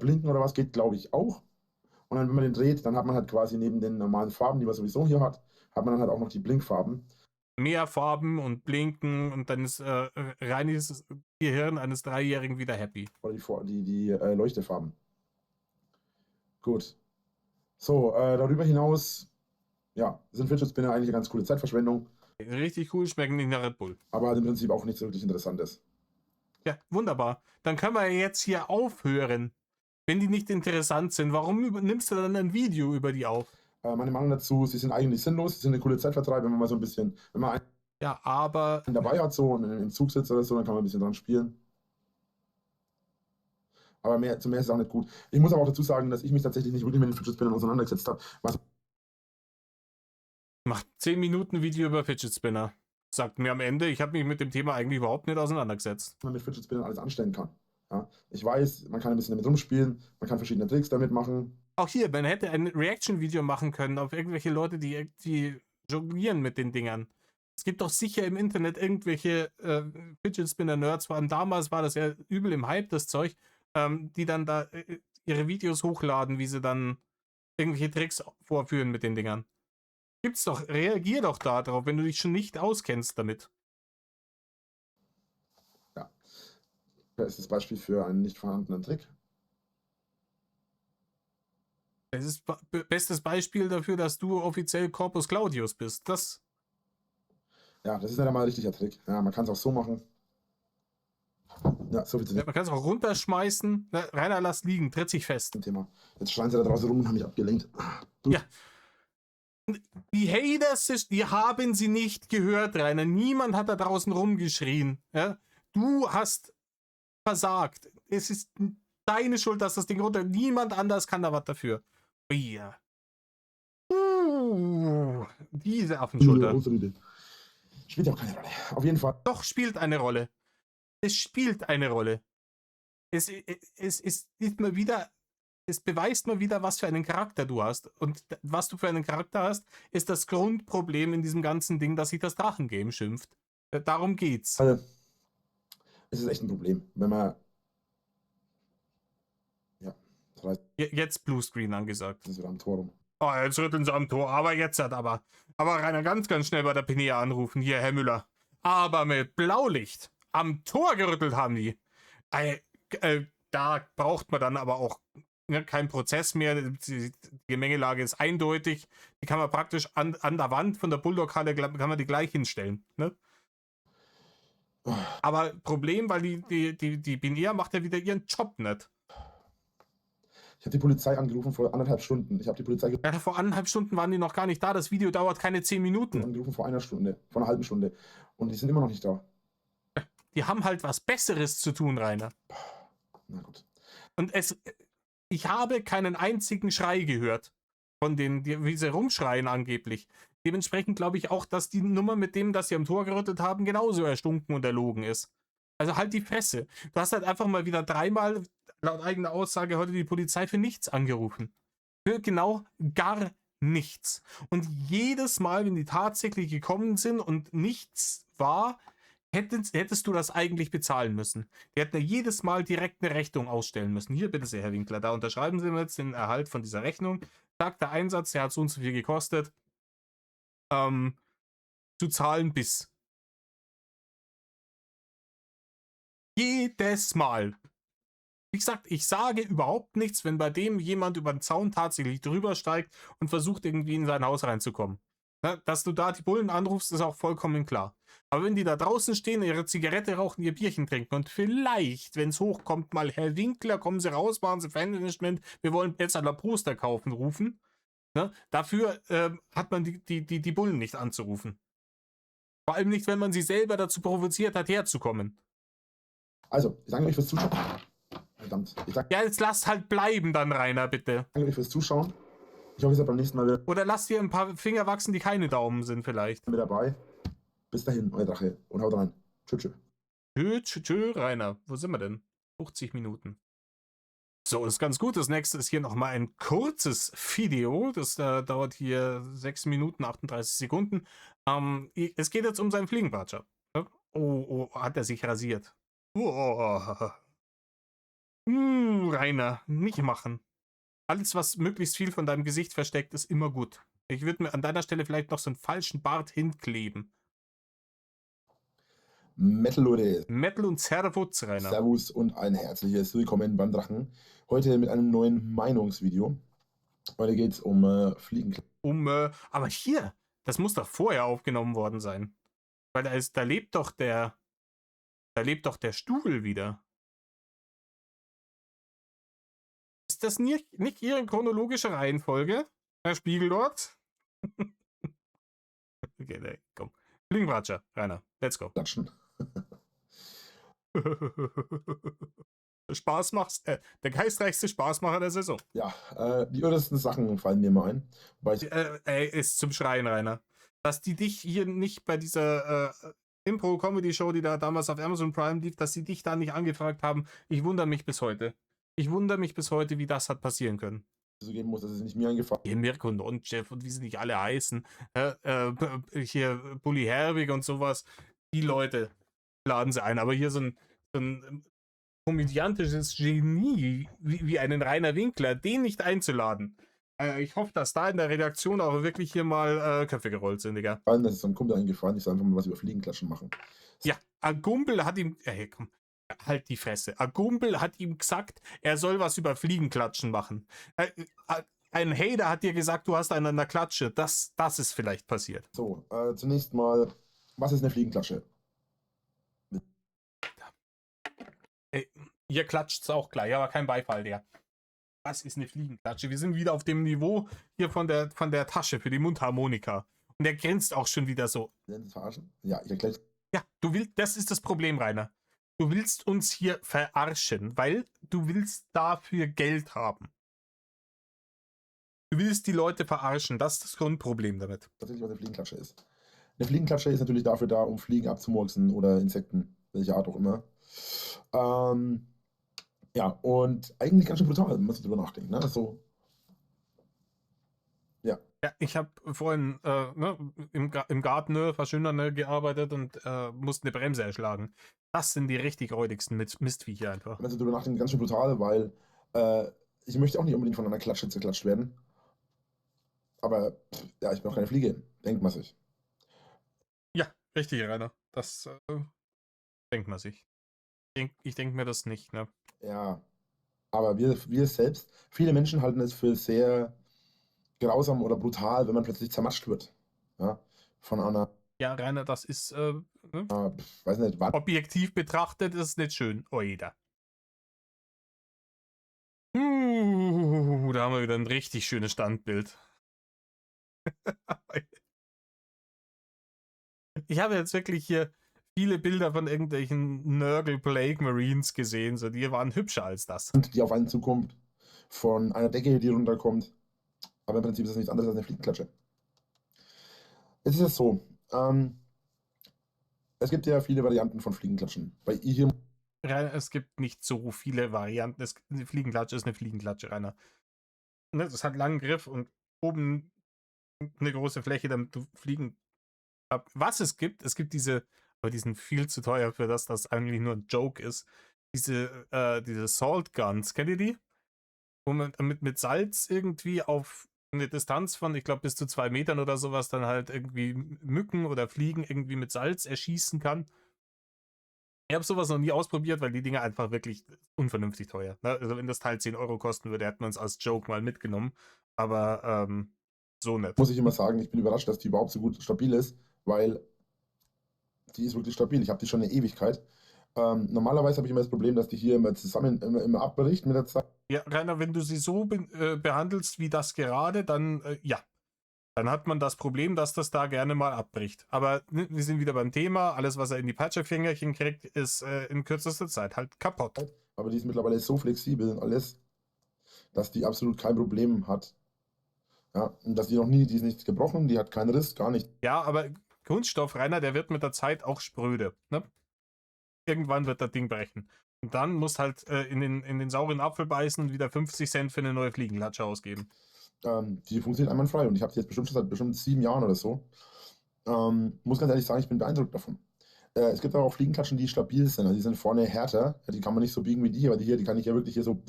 Blinken oder was geht, glaube ich, auch. Und dann, wenn man den dreht, dann hat man halt quasi neben den normalen Farben, die man sowieso hier hat, hat man dann halt auch noch die Blinkfarben. Mehr Farben und Blinken und dann ist reines Gehirn eines Dreijährigen wieder happy. Oder die Leuchtefarben. Gut. So, darüber hinaus, ja, sind Fidget Spinner eigentlich eine ganz coole Zeitverschwendung, Richtig cool, schmecken nicht nach Red Bull. aber halt im Prinzip auch nichts wirklich Interessantes. Ja, wunderbar. Dann können wir jetzt hier aufhören. Wenn die nicht interessant sind, warum nimmst du dann ein Video über die auf? Meine Meinung dazu, sie sind eigentlich sinnlos, sie sind eine coole Zeitvertreib, wenn man mal so ein bisschen, wenn man Ja, aber einen dabei hat so und im Zug sitzt oder so, dann kann man ein bisschen dran spielen. Aber zu mehr ist es auch nicht gut. Ich muss aber auch dazu sagen, dass ich mich tatsächlich nicht wirklich mit den Fidget Spinnern auseinandergesetzt habe. Was macht 10 Minuten Video über Fidget Spinner. Sagt mir am Ende, ich habe mich mit dem Thema eigentlich überhaupt nicht auseinandergesetzt. man mit Fidget Spinnern alles anstellen kann. Ja? Ich weiß, man kann ein bisschen damit rumspielen, man kann verschiedene Tricks damit machen. Auch hier, man hätte ein Reaction-Video machen können auf irgendwelche Leute, die jonglieren mit den Dingern. Es gibt doch sicher im Internet irgendwelche Fidget Spinner-Nerds, vor allem damals war das ja übel im Hype, das Zeug, die dann da ihre Videos hochladen, wie sie dann irgendwelche Tricks vorführen mit den Dingern. Gibt's doch, reagier doch da drauf, wenn du dich schon nicht auskennst damit. Ja. Das ist das Beispiel für einen nicht vorhandenen Trick. Das ist bestes Beispiel dafür, dass du offiziell Corpus Claudius bist. Das Ja, das ist nicht einmal ein richtiger Trick. Ja, man kann es auch so machen. Ja, so viel zu man kann es auch runterschmeißen. Na, Rainer, lass liegen, tritt sich fest. dem Thema. Jetzt schreien sie da draußen rum und haben mich abgelenkt. Ja. Die Haters, die haben sie nicht gehört, Rainer. Niemand hat da draußen rumgeschrien. Ja? Du hast versagt. Es ist deine Schuld, dass das Ding runter. Niemand anders kann da was dafür. Ja. Diese Affenschulter. Ausrede. Spielt ja auch keine Rolle. Auf jeden Fall. Doch, spielt eine Rolle. Es spielt eine Rolle. Es ist mal wieder, es beweist mal wieder, was für einen Charakter du hast. Und was du für einen Charakter hast, ist das Grundproblem in diesem ganzen Ding, dass sich das Drachengame schimpft. Darum geht's. Also, es ist echt ein Problem, wenn man. Ja, das heißt, Jetzt Bluescreen angesagt. das ist wieder am Tor rum. Oh, jetzt rütteln sie am Tor. Aber jetzt hat aber. Aber Rainer, ganz, ganz schnell bei der Pinea anrufen. Hier, Herr Müller. Aber mit Blaulicht. Am Tor gerüttelt haben die. Da braucht man dann aber auch keinen Prozess mehr. Die Gemengelage ist eindeutig. Die kann man praktisch an der Wand von der Bulldog-Halle kann man die gleich hinstellen. Ne? Aber Problem, weil die Pinea macht ja wieder ihren Job nicht. Ich habe die Polizei angerufen vor 1,5 Stunden. Ich habe die Polizei Ja, vor 1,5 Stunden waren die noch gar nicht da. Das Video dauert keine 10 Minuten. angerufen vor 1 Stunde, vor einer halben Stunde. Und die sind immer noch nicht da. Die haben halt was Besseres zu tun, Rainer. Na gut. Und ich habe keinen einzigen Schrei gehört von denen, wie sie rumschreien angeblich. Dementsprechend glaube ich auch, dass die Nummer mit dem, dass sie am Tor gerüttelt haben, genauso erstunken und erlogen ist. Also halt die Fresse. Du hast halt einfach mal wieder 3-mal, laut eigener Aussage, heute die Polizei für nichts angerufen. Für genau gar nichts. Und jedes Mal, wenn die tatsächlich gekommen sind und nichts war, hättest du das eigentlich bezahlen müssen. Die hätten ja jedes Mal direkt eine Rechnung ausstellen müssen. Hier, bitte sehr, Herr Winkler, da unterschreiben Sie mir jetzt den Erhalt von dieser Rechnung. Sagt der Einsatz, der hat so und so viel gekostet. Zu zahlen bis. Jedes Mal. Wie gesagt, ich sage überhaupt nichts, wenn bei dem jemand über den Zaun tatsächlich drüber steigt und versucht, irgendwie in sein Haus reinzukommen. Dass du da die Bullen anrufst, ist auch vollkommen klar. Aber wenn die da draußen stehen, ihre Zigarette rauchen, ihr Bierchen trinken und vielleicht, wenn es hochkommt, mal Herr Winkler, kommen Sie raus, machen Sie Fanmanagement, wir wollen jetzt ein Poster kaufen, rufen. Dafür hat man die Bullen nicht anzurufen. Vor allem nicht, wenn man sie selber dazu provoziert hat, herzukommen. Also, ich danke euch fürs Zuschauen. Verdammt. Ich danke Ja, jetzt lasst halt bleiben dann, Rainer, bitte. euch fürs Zuschauen. Ich hoffe, ihr seid beim nächsten Mal wieder Oder lasst dir ein paar Finger wachsen, die keine Daumen sind vielleicht. mit dabei. Bis dahin, euer Drache. Und haut rein. Tschüss. Tschö, Rainer. Wo sind wir denn? 50 Minuten. So, ist ganz gut. Das nächste ist hier nochmal ein kurzes Video. Das dauert hier 6 Minuten, 38 Sekunden. Es geht jetzt um seinen Fliegenpatscher. Oh, hat er sich rasiert. Oh. Rainer, nicht machen. alles, was möglichst viel von deinem Gesicht versteckt, ist immer gut. Ich würde mir an deiner Stelle vielleicht noch so einen falschen Bart hinkleben. Metal Leute, Metal und Servus, Rainer. Servus und ein herzliches Willkommen beim Drachen. Heute mit einem neuen Meinungsvideo. Heute geht es um Fliegen. Aber hier, das muss doch vorher aufgenommen worden sein. Weil da lebt doch der Stuhl wieder. Ist das nicht hier in chronologischer Reihenfolge, Herr Spiegeldort? Okay, nee, komm. Fliegenbratscher, Rainer, let's go. Klatschen. Spaß macht's, der geistreichste Spaßmacher der Saison. Ja, die irresten Sachen fallen mir mal ein. Wobei ich Ist zum Schreien, Rainer. Dass die dich hier nicht bei dieser Impro-Comedy-Show, die da damals auf Amazon Prime lief, dass sie dich da nicht angefragt haben, ich wundere mich bis heute. Ich wundere mich bis heute, wie das hat passieren können. so geben muss, dass es nicht mir eingefallen Hier Mirko Nonchev und wie sie nicht alle heißen. Hier Bully Herbig und sowas. Die Leute laden sie ein. Aber hier so ein komödiantisches Genie wie einen Rainer Winkler, den nicht einzuladen. Ich hoffe, dass da in der Redaktion auch wirklich hier mal Köpfe gerollt sind, Digga. dass es so ein Kumpel eingefallen. Ich soll einfach mal was über Fliegenklatschen machen. Ja, Agumbel hat ihm. Komm, halt die Fresse. Agumbel hat ihm gesagt, er soll was über Fliegenklatschen machen. Ein Hater hat dir gesagt, du hast einen an der Klatsche. Das ist vielleicht passiert. So, zunächst mal, was ist eine Fliegenklatsche? Ihr klatscht's auch gleich, aber kein Beifall, der. Was ist eine Fliegenklatsche? Wir sind wieder auf dem Niveau hier von der Tasche für die Mundharmonika. Und er grinst auch schon wieder so. Wollen Sie verarschen? Ja, ich erkläre. Ja, das ist das Problem, Rainer. Du willst uns hier verarschen, weil du willst dafür Geld haben. Du willst die Leute verarschen, das ist das Grundproblem damit. Tatsächlich, was eine Fliegenklatsche ist. Eine Fliegenklatsche ist natürlich dafür da, um Fliegen abzumurksen oder Insekten, welche Art auch immer. Ja, und eigentlich ganz schön brutal, wenn man sich drüber nachdenkt. Ne? So. Ja. Ja, ich habe vorhin im Garten verschönern gearbeitet und musste eine Bremse erschlagen. Das sind die richtig räudigsten Mistviecher einfach. Wenn man sich drüber nachdenkt, ganz schön brutal, weil ich möchte auch nicht unbedingt von einer Klatsche zerklatscht werden. Aber ja, ich bin auch keine Fliege, denkt man sich. Ja, richtig, Rainer. Das denkt man sich. Ich denke mir das nicht, ne? Ja, aber wir selbst, viele Menschen halten es für sehr grausam oder brutal, wenn man plötzlich zermascht wird. Ja, von einer, Ja, Rainer, das ist, weiß nicht, Wand. objektiv betrachtet, ist nicht schön. Oida. Da haben wir wieder ein richtig schönes Standbild. Ich habe jetzt wirklich hier viele Bilder von irgendwelchen Nörgel Plague Marines gesehen, so die waren hübscher als das. Die auf einen zukommt, von einer Decke, die runterkommt. Aber im Prinzip ist es nichts anderes als eine Fliegenklatsche. Es ist ja so, es gibt ja viele Varianten von Fliegenklatschen. Bei ihr Es gibt nicht so viele Varianten. Eine Fliegenklatsche ist eine Fliegenklatsche, Rainer. Das hat einen langen Griff und oben eine große Fläche, damit du fliegen. Was es gibt diese, aber die sind viel zu teuer für das eigentlich nur ein Joke ist. Diese Salt Guns, kennt ihr die? Wo man mit Salz irgendwie auf eine Distanz von, ich glaube, bis zu 2 Metern oder sowas dann halt irgendwie Mücken oder Fliegen irgendwie mit Salz erschießen kann. Ich habe sowas noch nie ausprobiert, weil die Dinger einfach wirklich unvernünftig teuer. Ne? Also wenn das Teil 10 Euro kosten würde, hätte man es als Joke mal mitgenommen. Aber so nicht. muss ich immer sagen, ich bin überrascht, dass die überhaupt so gut stabil ist, weil die ist wirklich stabil. Ich habe die schon eine Ewigkeit. Normalerweise habe ich immer das Problem, dass die hier immer abbricht mit der Zeit. Ja, Rainer, wenn du sie so behandelst wie das gerade, dann ja. Dann hat man das Problem, dass das da gerne mal abbricht. Aber wir sind wieder beim Thema. Alles, was er in die Peitschefingerchen kriegt, ist in kürzester Zeit halt kaputt. Aber die ist mittlerweile so flexibel und alles, dass die absolut kein Problem hat. Ja, und dass die ist nicht gebrochen, die hat keinen Riss, gar nicht. Ja, aber Kunststoff, Rainer, der wird mit der Zeit auch spröde. Ne? Irgendwann wird das Ding brechen. Und dann musst halt in den sauren Apfel beißen und wieder 50 Cent für eine neue Fliegenklatsche ausgeben. Die funktioniert einwandfrei und ich habe die jetzt bestimmt schon seit bestimmt 7 Jahren oder so. Muss ganz ehrlich sagen, ich bin beeindruckt davon. Es gibt aber auch Fliegenklatschen, die stabil sind. Also die sind vorne härter. Die kann man nicht so biegen wie die, aber die hier, die kann ich ja wirklich hier so.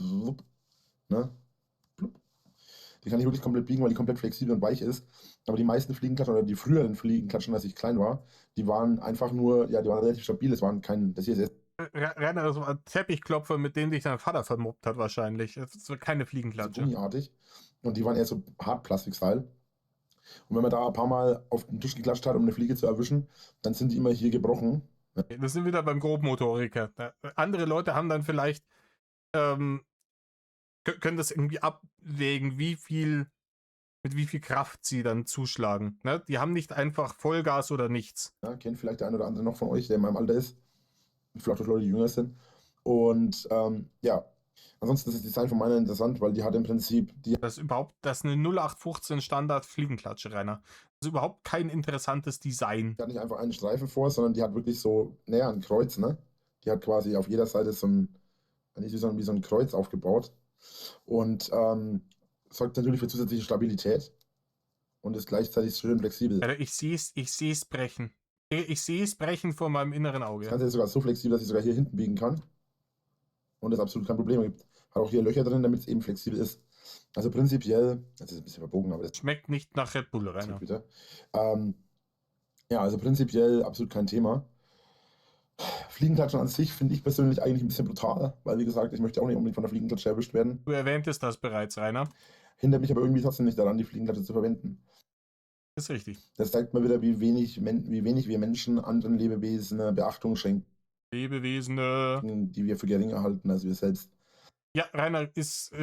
Ne? Die kann ich wirklich komplett biegen, weil die komplett flexibel und weich ist. Aber die meisten Fliegenklatschen oder die früheren Fliegenklatschen, als ich klein war, die waren einfach nur, ja, die waren relativ stabil. Es waren das hier ist Rainer, das war ein Teppichklopfer, mit dem dich dein Vater vermobbt hat wahrscheinlich. Das war keine so Fliegenklatsche. gummiartig. Und die waren eher so Hartplastik-Style. Und wenn man da ein paar Mal auf den Tisch geklatscht hat, um eine Fliege zu erwischen, dann sind die immer hier gebrochen. Wir sind wieder beim Grobmotoriker. Andere Leute haben dann vielleicht, können das irgendwie abwägen, mit wie viel Kraft sie dann zuschlagen. Ne? Die haben nicht einfach Vollgas oder nichts. Ja, kennt vielleicht der eine oder andere noch von euch, der in meinem Alter ist. Vielleicht auch Leute, die jünger sind. Und ja, ansonsten ist das Design von meiner interessant, weil die hat im Prinzip, Das ist eine 0815 Standard Fliegenklatsche, Rainer. Das ist überhaupt kein interessantes Design. die hat nicht einfach einen Streifen vor, sondern die hat wirklich so, naja, ein Kreuz, ne? Die hat quasi auf jeder Seite so ein, nicht wie so ein Kreuz aufgebaut. Und sorgt natürlich für zusätzliche Stabilität und ist gleichzeitig schön flexibel. Alter, ich sehe es brechen. Ich sehe es brechen vor meinem inneren Das Auge. Ganze ist sogar so flexibel, dass ich sogar hier hinten biegen kann. Und es absolut kein Problem gibt. Hat auch hier Löcher drin, damit es eben flexibel ist. Also prinzipiell, das ist ein bisschen verbogen, aber das Schmeckt nicht nach Red Bull, Rainer. bitte. Ja, also prinzipiell absolut kein Thema. Fliegenklatschen an sich finde ich persönlich eigentlich ein bisschen brutal, weil wie gesagt, ich möchte auch nicht unbedingt von der Fliegenklatsche erwischt werden. Du erwähntest das bereits, Rainer. Hindert mich aber irgendwie trotzdem nicht daran, die Fliegenklatsche zu verwenden. Ist richtig. Das zeigt mal wieder, wie wenig wir Menschen anderen Lebewesen Beachtung schenken, Lebewesen. die wir für geringer halten als wir selbst. Ja, Rainer, ist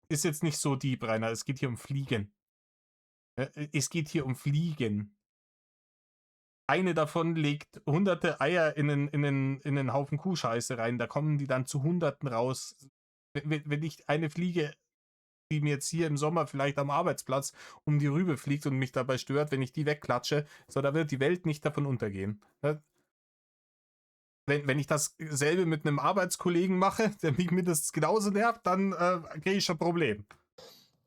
jetzt nicht so deep, Rainer. Es geht hier um Fliegen. Es geht hier um Fliegen. Eine davon legt hunderte Eier in einen Haufen Kuhscheiße rein. Da kommen die dann zu Hunderten raus. Wenn ich eine Fliege, die mir jetzt hier im Sommer vielleicht am Arbeitsplatz um die Rübe fliegt und mich dabei stört, wenn ich die wegklatsche, so, da wird die Welt nicht davon untergehen. Wenn ich dasselbe mit einem Arbeitskollegen mache, der mich mindestens genauso nervt, dann kriege ich schon ein Problem.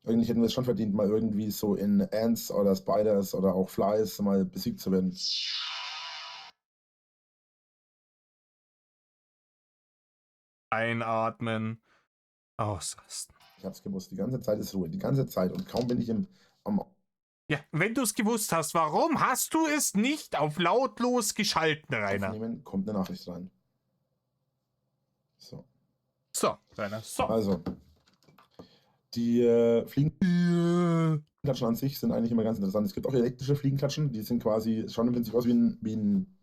Eigentlich hätten wir es schon verdient, mal irgendwie so in Ants oder Spiders oder auch Flies mal besiegt zu werden. Einatmen, ausrasten. Ich habe es gewusst, die ganze Zeit ist Ruhe, die ganze Zeit. Und kaum bin ich am Ja, wenn du es gewusst hast, warum hast du es nicht auf lautlos geschalten, Rainer? Aufnehmen, kommt eine Nachricht rein. So. So, Rainer, so. Also, die Fliegenklatschen an sich sind eigentlich immer ganz interessant. Es gibt auch elektrische Fliegenklatschen, die sind quasi, schauen im Prinzip aus wie ein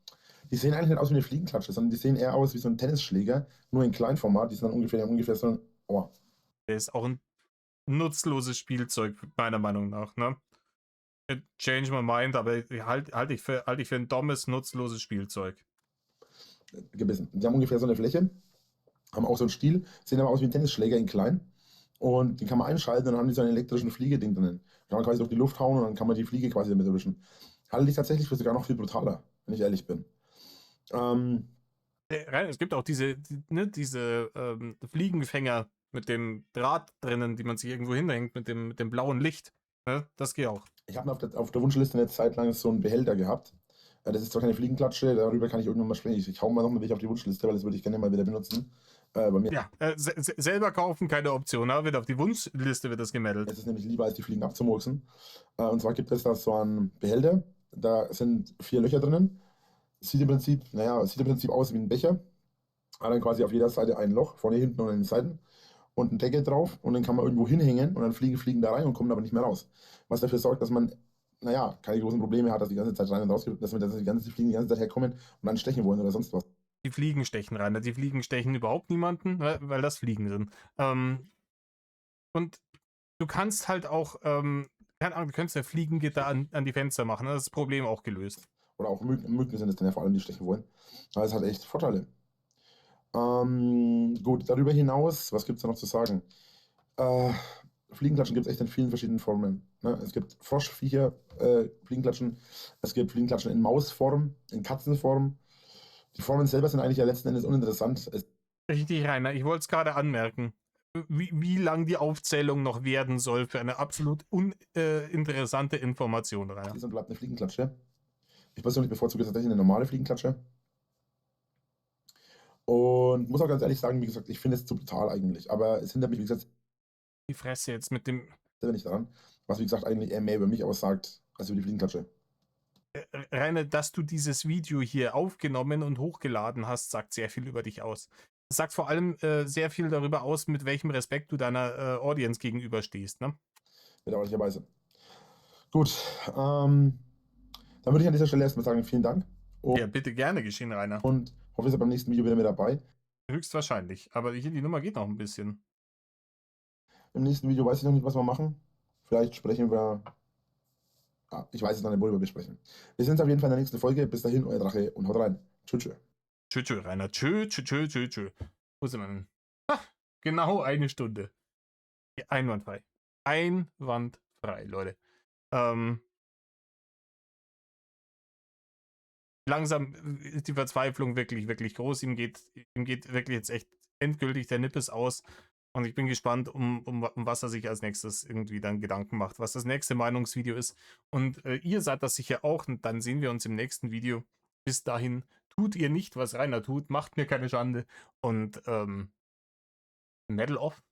die sehen eigentlich nicht aus wie eine Fliegenklatsche, sondern die sehen eher aus wie so ein Tennisschläger, nur in Kleinformat. Die sind dann ungefähr so ein, oh, Der ist auch ein nutzloses Spielzeug, meiner Meinung nach, ne? Change my mind, aber halt ich für ein dummes, nutzloses Spielzeug. gebissen. Die haben ungefähr so eine Fläche, haben auch so einen Stiel, sehen aber aus wie ein Tennisschläger in klein. Und die kann man einschalten und dann haben die so einen elektrischen Fliegeding drin. Kann man quasi durch die Luft hauen und dann kann man die Fliege quasi damit erwischen. Halte ich tatsächlich für sogar noch viel brutaler, wenn ich ehrlich bin. Es gibt auch diese Fliegenfänger mit dem Draht drinnen, die man sich irgendwo hinhängt, mit dem blauen Licht. Ne? Das geht auch. Ich habe auf der Wunschliste eine Zeit lang so einen Behälter gehabt. Das ist zwar keine Fliegenklatsche, darüber kann ich irgendwann mal sprechen. Ich hau mal noch mal auf die Wunschliste, weil das würde ich gerne mal wieder benutzen. Bei mir. Ja, selber kaufen, keine Option, aber wird auf die Wunschliste wird das gemeldet. Es ist nämlich lieber, als die Fliegen abzumurksen. Und zwar gibt es da so einen Behälter, da sind 4 Löcher drinnen. Sieht im Prinzip aus wie ein Becher. Hat dann quasi auf jeder Seite ein Loch, vorne, hinten und an den Seiten. Und einen Deckel drauf und dann kann man irgendwo hinhängen und dann fliegen da rein und kommen aber nicht mehr raus. Was dafür sorgt, dass man, naja, keine großen Probleme hat, dass die ganze Zeit rein und raus gibt, dass die ganzen Fliegen die ganze Zeit herkommen und dann stechen wollen oder sonst was. Die Fliegen stechen rein. Die Fliegen stechen überhaupt niemanden, weil das Fliegen sind. Und du kannst halt auch, keine Ahnung, du könntest ja Fliegengitter an die Fenster machen. Das ist das Problem auch gelöst. Oder auch Mücken sind es dann ja vor allem, die stechen wollen. Aber es hat echt Vorteile. Gut, darüber hinaus, was gibt es da noch zu sagen? Fliegenklatschen gibt es echt in vielen verschiedenen Formen. Ne? Es gibt Froschviecher, Fliegenklatschen, es gibt Fliegenklatschen in Mausform, in Katzenform. Die Formen selber sind eigentlich ja letzten Endes uninteressant. Richtig, Rainer, ich wollte es gerade anmerken. Wie lang die Aufzählung noch werden soll für eine absolut uninteressante Information, Rainer. Und bleibt eine Fliegenklatsche. Ich persönlich bevorzuge tatsächlich eine normale Fliegenklatsche. Und muss auch ganz ehrlich sagen, wie gesagt, ich finde es zu brutal eigentlich. Aber es hindert mich, wie gesagt. Die Fresse jetzt mit dem. bin ich dran. Was, wie gesagt, eigentlich eher mehr über mich aussagt, als über die Fliegenklatsche. Rainer, dass du dieses Video hier aufgenommen und hochgeladen hast, sagt sehr viel über dich aus. Es sagt vor allem sehr viel darüber aus, mit welchem Respekt du deiner Audience gegenüberstehst, ne? Bedauerlicherweise. Gut, dann würde ich an dieser Stelle erstmal sagen, vielen Dank Ja, bitte gerne geschehen, Rainer. und hoffe, ihr seid beim nächsten Video wieder mit dabei. Höchstwahrscheinlich. Aber hier die Nummer geht noch ein bisschen. Im nächsten Video weiß ich noch nicht, was wir machen. Vielleicht sprechen wir. Ich weiß es noch nicht, worüber wir sprechen. Wir sehen uns auf jeden Fall in der nächsten Folge. Bis dahin, euer Drache und haut rein. Tschüss. Tschö, tschö, Rainer. Tschö, tschö, tschö, tschö, tschö. Wo sind wir denn? Ha, genau eine Stunde. Ja, einwandfrei. Einwandfrei, Leute. Langsam ist die Verzweiflung wirklich, wirklich groß. Ihm geht wirklich jetzt echt endgültig der Nippes aus. Und ich bin gespannt, um was er sich als nächstes irgendwie dann Gedanken macht, was das nächste Meinungsvideo ist. Und ihr seid das sicher auch. Und dann sehen wir uns im nächsten Video. Bis dahin tut ihr nicht, was Rainer tut. Macht mir keine Schande. Und Medal off.